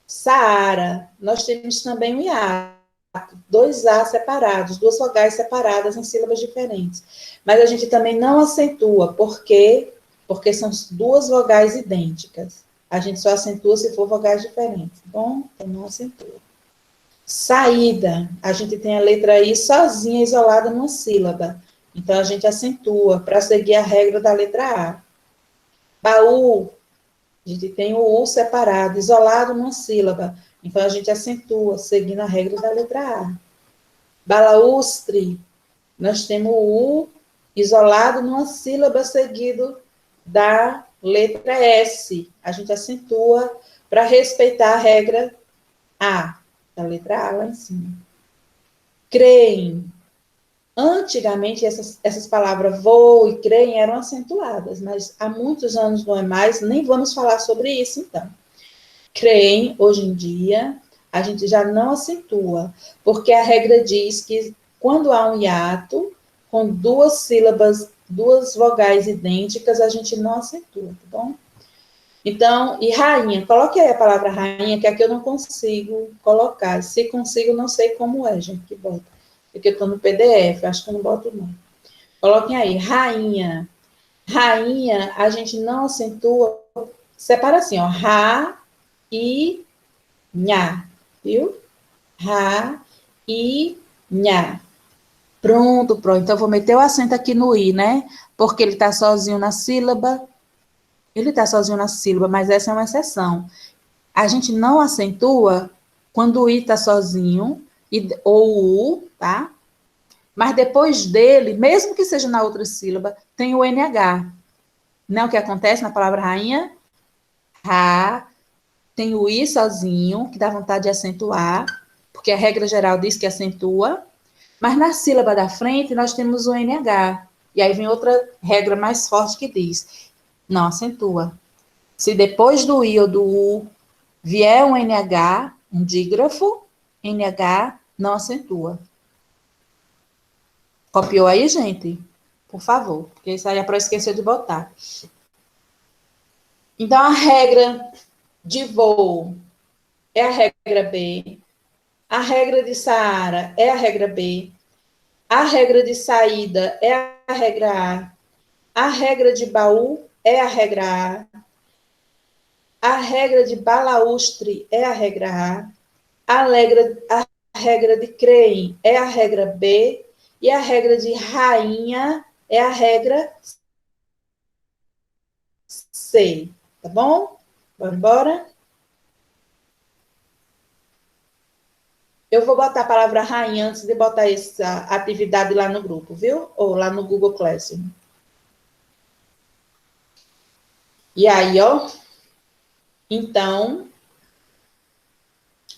Saara, nós temos também um hiato, dois A separados, duas vogais separadas em sílabas diferentes. Mas a gente também não acentua, por quê? Porque são duas vogais idênticas. A gente só acentua se for vogais diferentes. Bom, então não acentua. Saída, a gente tem a letra I sozinha, isolada numa sílaba. Então, a gente acentua para seguir a regra da letra A. Baú, a gente tem o U separado, isolado numa sílaba. Então, a gente acentua, seguindo a regra da letra A. Balaústre, nós temos o U isolado numa sílaba seguido da letra S. A gente acentua para respeitar a regra A, da letra A lá em cima. Creem. Antigamente, essas palavras vou e creem eram acentuadas, mas há muitos anos não é mais, nem vamos falar sobre isso, então. Creem, hoje em dia, a gente já não acentua, porque a regra diz que quando há um hiato, com duas sílabas, duas vogais idênticas, a gente não acentua, tá bom? Então, e rainha, coloque aí a palavra rainha, que aqui eu não consigo colocar. Se consigo, não sei como é, gente, que bota. Porque eu estou no PDF, acho que eu não boto não. Coloquem aí, rainha. Rainha, a gente não acentua, separa assim, ó, ra e nha, viu? Ra e nha. Pronto. Então, eu vou meter o acento aqui no i, né? Porque ele está sozinho na sílaba. Ele está sozinho na sílaba, mas essa é uma exceção. A gente não acentua quando o i está sozinho, ou o u, tá? Mas depois dele, mesmo que seja na outra sílaba, tem o NH. Não é o que acontece na palavra rainha? Ra, tem o i sozinho, que dá vontade de acentuar, porque a regra geral diz que acentua, mas na sílaba da frente nós temos o NH. E aí vem outra regra mais forte que diz, não acentua. Se depois do i ou do u vier um NH, um dígrafo, NH não acentua. Copiou aí, gente? Por favor, porque isso aí é para esquecer de botar. Então, a regra de voo é a regra B. A regra de Saara é a regra B. A regra de saída é a regra A. A regra de baú é a regra A. A regra de balaústre é a regra A. A regra de creem é a regra B. E a regra de rainha é a regra C. Tá bom? Vamos embora? Eu vou botar a palavra rainha antes de botar essa atividade lá no grupo, viu? Ou lá no Google Classroom. E aí, ó. Então,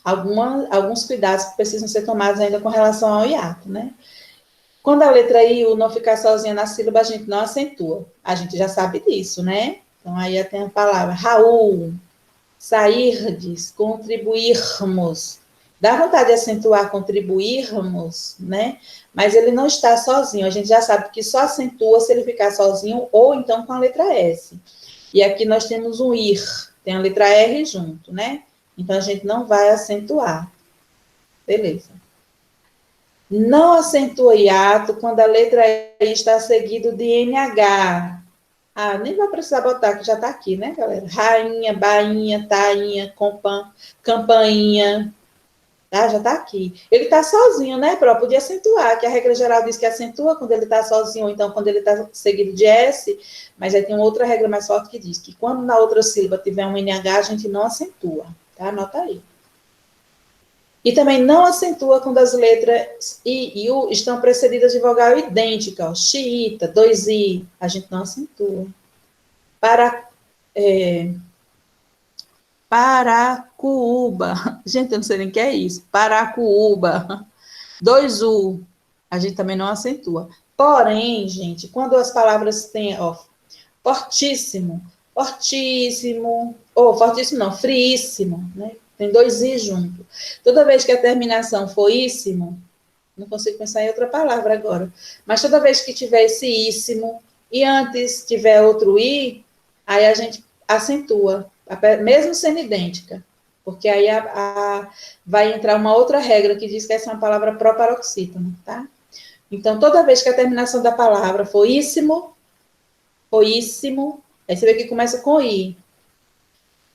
alguns cuidados que precisam ser tomados ainda com relação ao hiato, né? Quando a letra I e U não ficar sozinha na sílaba, a gente não acentua. A gente já sabe disso, né? Então, aí tem a palavra Raul, sairdes, contribuirmos. Dá vontade de acentuar contribuirmos, né? Mas ele não está sozinho. A gente já sabe que só acentua se ele ficar sozinho ou então com a letra S. E aqui nós temos um ir, tem a letra R junto, né? Então, a gente não vai acentuar. Beleza. Não acentua hiato quando a letra I está seguido de NH. Ah, nem vai precisar botar, que já está aqui, né, galera? Rainha, bainha, tainha, campainha. Tá? Já está aqui. Ele está sozinho, né, Pró? Podia acentuar, que a regra geral diz que acentua quando ele está sozinho, ou então quando ele está seguido de S, mas aí tem outra regra mais forte que diz que quando na outra sílaba tiver um NH, a gente não acentua, tá? Anota aí. E também não acentua quando as letras I e U estão precedidas de vogal idêntica, ó, xiita, 2i, a gente não acentua. Paracuúba, gente, eu não sei nem o que é isso, Paracuúba, 2u, a gente também não acentua. Porém, gente, quando as palavras têm, ó, fortíssimo, fortíssimo, ou fortíssimo não, friíssimo, né? Tem 2i junto. Toda vez que a terminação for íssimo, não consigo pensar em outra palavra agora, mas toda vez que tiver esse íssimo e antes tiver outro i, aí a gente acentua, mesmo sendo idêntica, porque aí vai entrar uma outra regra que diz que essa é uma palavra proparoxítona, tá? Então, toda vez que a terminação da palavra for íssimo, aí você vê que começa com i.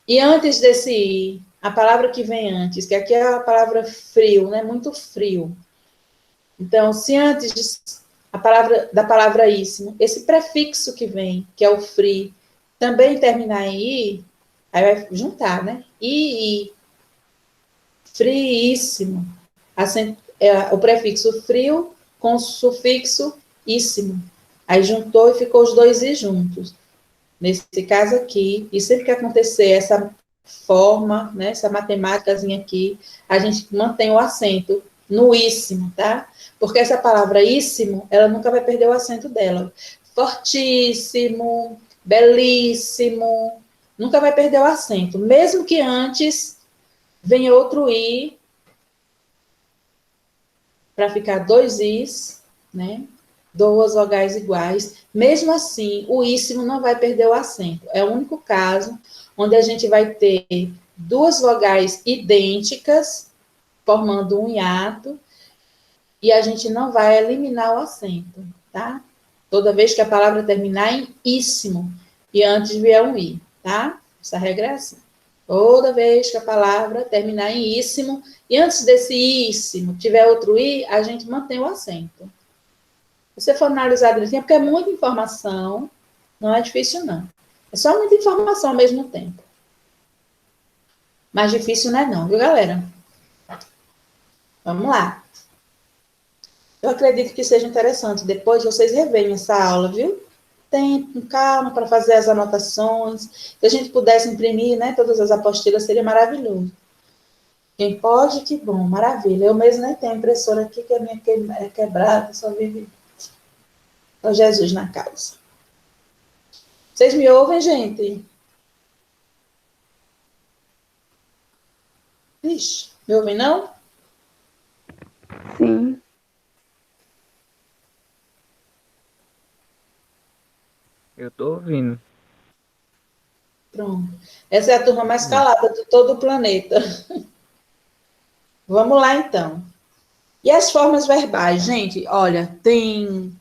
E antes desse i, a palavra que vem antes, que aqui é a palavra frio, né? Muito frio. Então, se antes da palavra íssimo, esse prefixo que vem, que é o fri, também terminar em i, aí vai juntar, né? Friíssimo. O prefixo frio com o sufixo íssimo. Aí juntou e ficou os dois i juntos. Nesse caso aqui, e sempre que acontecer essa forma, né, essa matemáticazinha aqui, a gente mantém o acento no íssimo, tá? Porque essa palavra íssimo, ela nunca vai perder o acento dela. Fortíssimo, belíssimo, nunca vai perder o acento. Mesmo que antes venha outro i, para ficar dois is, né? Duas vogais iguais. Mesmo assim, o íssimo não vai perder o acento. É o único caso onde a gente vai ter duas vogais idênticas, formando um hiato, e a gente não vai eliminar o acento, tá? Toda vez que a palavra terminar em íssimo, e antes vier um i, tá? Essa regra é assim. Toda vez que a palavra terminar em íssimo, e antes desse íssimo tiver outro i, a gente mantém o acento. Se você for analisar direitinho, porque é muita informação, não é difícil, não. É só muita informação ao mesmo tempo. Mais difícil não é não, viu, galera? Vamos lá. Eu acredito que seja interessante. Depois vocês reveem essa aula, viu? Tem com calma para fazer as anotações. Se a gente pudesse imprimir, né, todas as apostilas, seria maravilhoso. Quem pode, que bom, maravilha. Eu mesmo nem tenho impressora aqui, que a minha é quebrada, só vive o Jesus na causa. Vocês me ouvem, gente? Ixi, me ouvem, não? Sim. Eu tô ouvindo. Pronto. Essa é a turma mais calada de todo o planeta. Vamos lá, então. E as formas verbais, gente? Olha, tem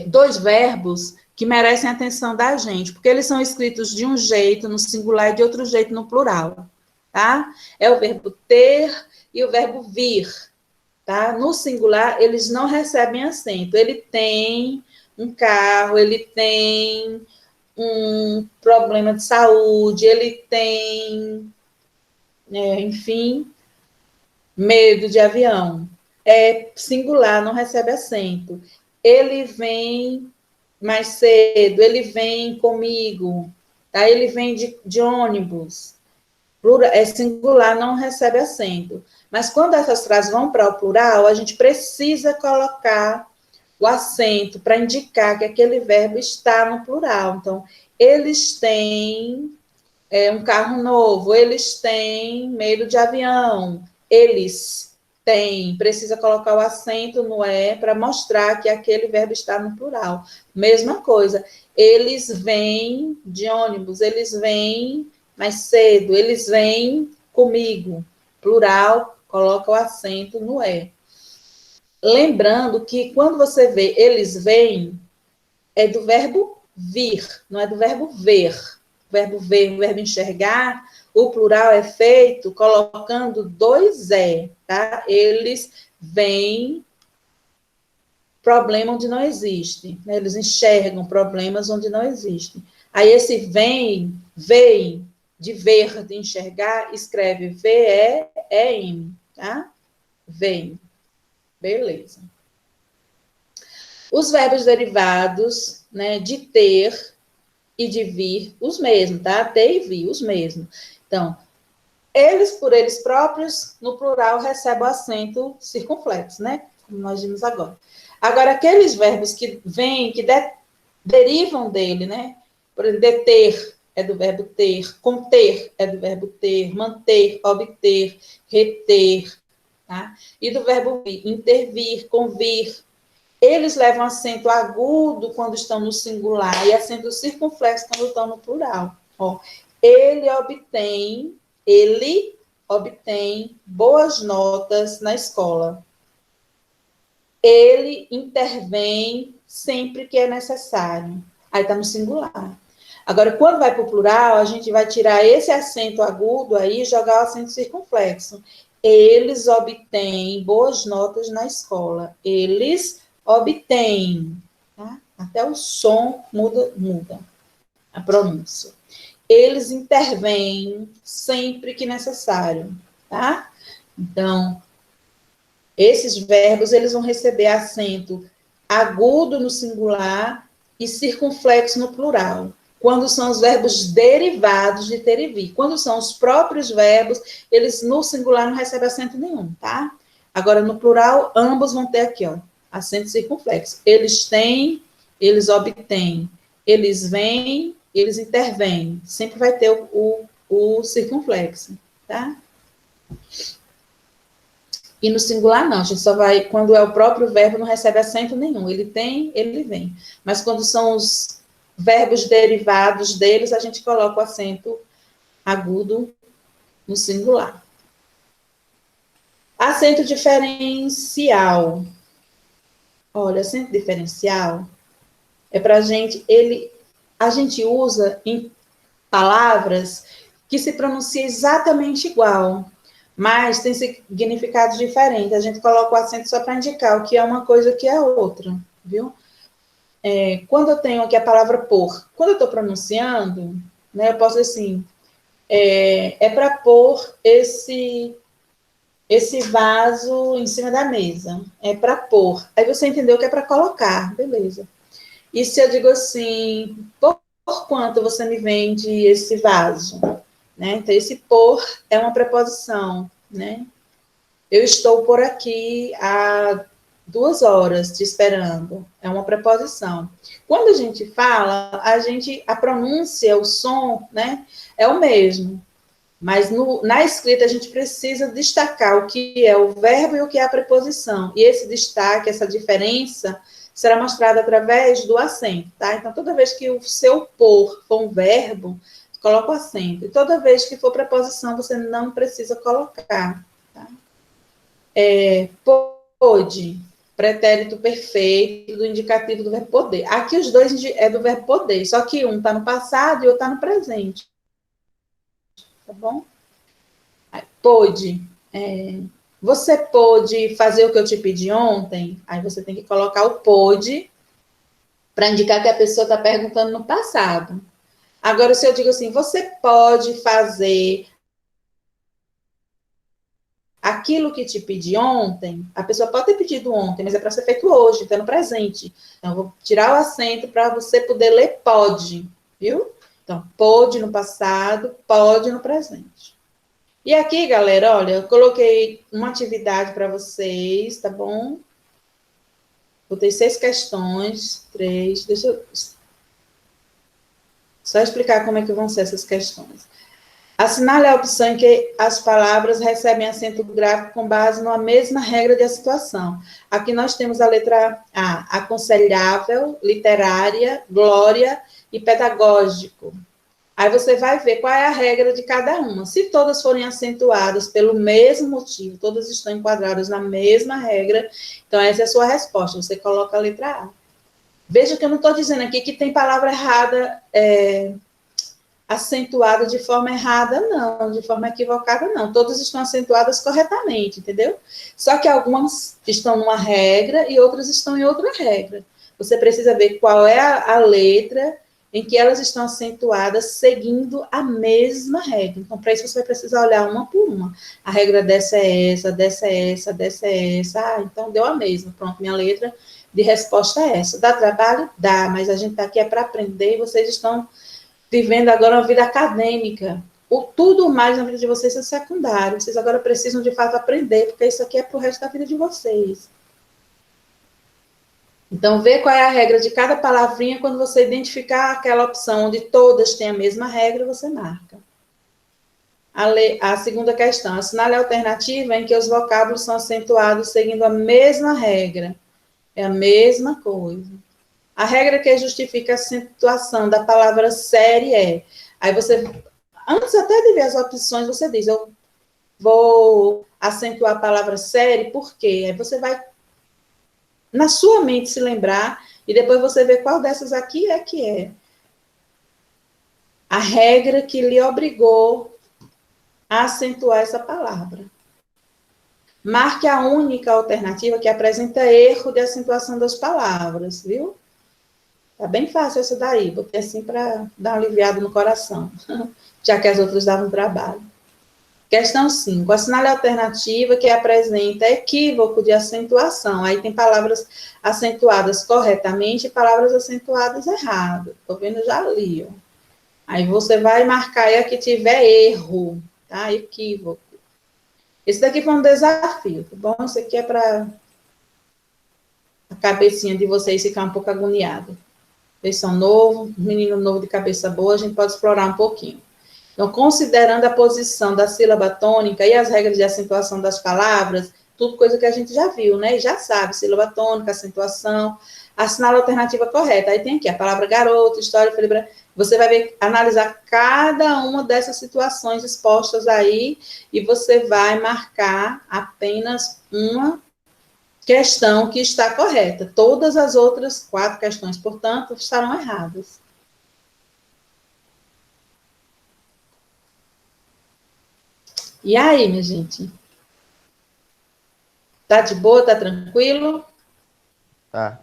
dois verbos que merecem a atenção da gente, porque eles são escritos de um jeito no singular e de outro jeito no plural, tá? É o verbo ter e o verbo vir, tá? No singular, eles não recebem acento. Ele tem um carro, ele tem um problema de saúde, ele tem, enfim, medo de avião. É singular, não recebe acento. Ele vem mais cedo, ele vem comigo, tá? Ele vem de ônibus. É singular, não recebe acento. Mas quando essas frases vão para o plural, a gente precisa colocar o acento para indicar que aquele verbo está no plural. Então, eles têm um carro novo, eles têm medo de avião, eles têm, precisa colocar o acento no é para mostrar que aquele verbo está no plural. Mesma coisa, eles vêm de ônibus, eles vêm mais cedo, eles vêm comigo. Plural, coloca o acento no é. Lembrando que quando você vê eles vêm, é do verbo vir, não é do verbo ver. O verbo ver, o verbo enxergar, o plural é feito colocando dois é, tá? Eles vêm problema onde não existe, né? Eles enxergam problemas onde não existem. Aí esse vem, de ver, de enxergar, escreve V-E-E-M, tá? Vem. Beleza. Os verbos derivados, né, de ter e de vir, os mesmos, tá? Ter e vir, os mesmos. Então, eles, por eles próprios, no plural, recebem o acento circunflexo, né? Como nós vimos agora. Agora, aqueles verbos que vêm, que derivam dele, né? Por exemplo, deter é do verbo ter, conter é do verbo ter, manter, obter, reter, tá? E do verbo vir, intervir, convir. Eles levam acento agudo quando estão no singular e acento circunflexo quando estão no plural. Ó, ele obtém boas notas na escola. Ele intervém sempre que é necessário. Aí está no singular. Agora, quando vai para o plural, a gente vai tirar esse acento agudo aí e jogar o acento circunflexo. Eles obtêm boas notas na escola. Eles obtêm. Tá? Até o som muda a pronúncia. Eles intervêm sempre que necessário. Tá? Então, esses verbos eles vão receber acento agudo no singular e circunflexo no plural. Quando são os verbos derivados de ter e vir. Quando são os próprios verbos, eles no singular não recebem acento nenhum, tá? Agora, no plural, ambos vão ter aqui, ó, acento circunflexo. Eles têm, eles obtêm, eles vêm, eles intervêm. Sempre vai ter o circunflexo, tá? E no singular, não, a gente só vai, quando é o próprio verbo, não recebe acento nenhum. Ele tem, ele vem. Mas quando são os verbos derivados deles, a gente coloca o acento agudo no singular. Acento diferencial. Olha, acento diferencial é para a gente usa em palavras que se pronuncia exatamente igual, mas tem significados diferentes. A gente coloca o acento só para indicar o que é uma coisa e o que é outra, viu? Quando eu tenho aqui a palavra por, quando eu estou pronunciando, né, eu posso dizer assim, para pôr esse vaso em cima da mesa, é para pôr. Aí você entendeu que é para colocar, beleza. E se eu digo assim, por quanto você me vende esse vaso? Né? Então, esse por é uma preposição, né? Eu estou por aqui há 2 horas te esperando. É uma preposição. Quando a gente fala, a pronúncia, o som, né, é o mesmo. Mas na escrita a gente precisa destacar o que é o verbo e o que é a preposição. E esse destaque, essa diferença, será mostrada através do acento, tá? Então, toda vez que o seu por for um verbo, coloca o acento. E toda vez que for preposição, você não precisa colocar, tá? Pôde, pretérito perfeito do indicativo do verbo poder. Aqui os dois é do verbo poder, só que um está no passado e outro está no presente. Tá bom? Pôde. Você pôde fazer o que eu te pedi ontem? Aí você tem que colocar o pôde para indicar que a pessoa está perguntando no passado. Agora, se eu digo assim, você pode fazer aquilo que te pedi ontem, a pessoa pode ter pedido ontem, mas é para ser feito hoje, então no presente. Então, eu vou tirar o acento para você poder ler pode, viu? Então, pode no passado, pode no presente. E aqui, galera, olha, eu coloquei uma atividade para vocês, tá bom? Botei 6 questões, 3, deixa eu só explicar como é que vão ser essas questões. Assinale a opção em que as palavras recebem acento gráfico com base numa mesma regra de acentuação. Aqui nós temos a letra A, aconselhável, literária, glória e pedagógico. Aí você vai ver qual é a regra de cada uma. Se todas forem acentuadas pelo mesmo motivo, todas estão enquadradas na mesma regra, então essa é a sua resposta. Você coloca a letra A. Veja que eu não estou dizendo aqui que tem palavra errada, acentuada de forma errada, não, de forma equivocada, não. Todas estão acentuadas corretamente, entendeu? Só que algumas estão numa regra e outras estão em outra regra. Você precisa ver qual é a letra em que elas estão acentuadas seguindo a mesma regra. Então, para isso, você vai precisar olhar uma por uma. A regra dessa é essa, dessa é essa, dessa é essa. Ah, então deu a mesma. Pronto, minha letra de resposta é essa. Dá trabalho? Dá, mas a gente está aqui para aprender e vocês estão vivendo agora uma vida acadêmica. Tudo mais na vida de vocês é secundário. Vocês agora precisam, de fato, aprender, porque isso aqui é para o resto da vida de vocês. Então, vê qual é a regra de cada palavrinha. Quando você identificar aquela opção onde todas têm a mesma regra, você marca. A segunda questão. Assinale a alternativa em que os vocábulos são acentuados seguindo a mesma regra. É a mesma coisa. A regra que justifica a acentuação da palavra série é... Aí você... Antes até de ver as opções, você diz, eu vou acentuar a palavra série, por quê? Aí você vai, na sua mente, se lembrar, e depois você vê qual dessas aqui é que é a regra que lhe obrigou a acentuar essa palavra. Marque a única alternativa que apresenta erro de acentuação das palavras, viu? Tá bem fácil essa daí, botei assim para dar um aliviado no coração, já que as outras davam trabalho. Questão 5. Assinale a alternativa que apresenta equívoco de acentuação. Aí tem palavras acentuadas corretamente e palavras acentuadas erradas. Estou vendo já ali, ó. Aí você vai marcar aí a que tiver erro, tá? Equívoco. Esse daqui foi um desafio, tá bom? Isso aqui é para a cabecinha de vocês ficar um pouco agoniada. Vocês são novos, menino novo de cabeça boa, a gente pode explorar um pouquinho. Então, considerando a posição da sílaba tônica e as regras de acentuação das palavras, tudo coisa que a gente já viu, né? E já sabe, sílaba tônica, acentuação, assinala a alternativa correta. Aí tem aqui a palavra garoto, história, Felipe. Você vai ver, analisar cada uma dessas situações expostas aí e você vai marcar apenas uma questão que está correta. Todas as outras 4 questões, portanto, estarão erradas. E aí, minha gente? Tá de boa, tá tranquilo? Tá.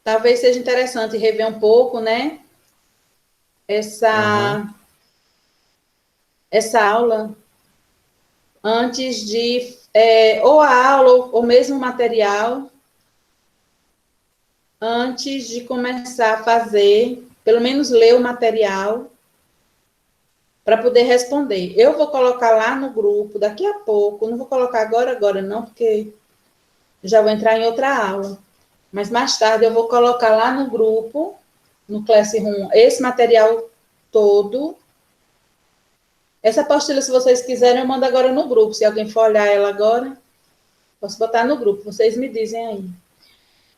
Talvez seja interessante rever um pouco, né? Essa aula antes de ou a aula ou mesmo o material antes de começar a fazer, pelo menos ler o material para poder responder. Eu vou colocar lá no grupo daqui a pouco, não vou colocar agora não, porque já vou entrar em outra aula. Mas mais tarde eu vou colocar lá no grupo, no Classroom, esse material todo. Essa apostila, se vocês quiserem, eu mando agora no grupo. Se alguém for olhar ela agora, posso botar no grupo, vocês me dizem aí.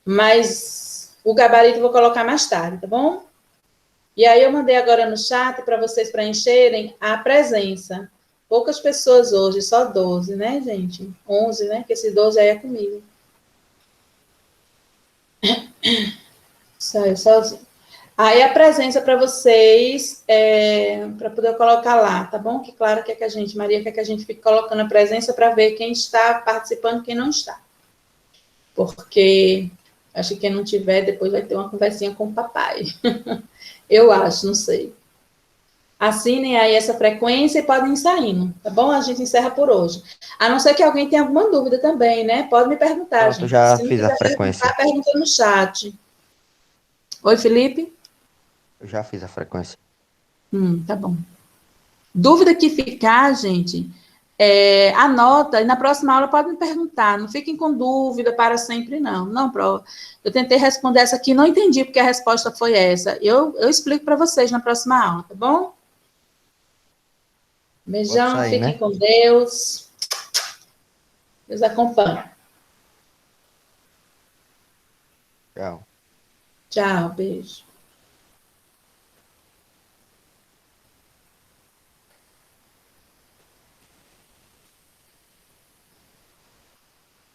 Mas o gabarito eu vou colocar mais tarde, tá bom? E aí eu mandei agora no chat para vocês preencherem a presença. Poucas pessoas hoje, só 12, né, gente? 11, né? Porque esse 12 aí é comigo. Saiu sozinho. Aí a presença para vocês, para poder colocar lá, tá bom? Que claro que a gente, Maria, quer que a gente fique colocando a presença para ver quem está participando e quem não está. Porque acho que quem não tiver, depois vai ter uma conversinha com o papai. Eu acho, não sei. Assinem aí essa frequência e podem ir saindo, tá bom? A gente encerra por hoje. A não ser que alguém tenha alguma dúvida também, né? Pode me perguntar, Pronto, gente. já Se não fiz a quiser frequência. perguntar, pergunta no chat. Oi, Felipe? Eu já fiz a frequência. Tá bom. Dúvida que ficar, gente, anota, e na próxima aula pode me perguntar. Não fiquem com dúvida para sempre, não. Não, eu tentei responder essa aqui, não entendi porque a resposta foi essa. Eu explico para vocês na próxima aula, tá bom? Beijão, Sair, fiquem né? com Deus. Deus acompanhe. Tchau. Tchau, beijo.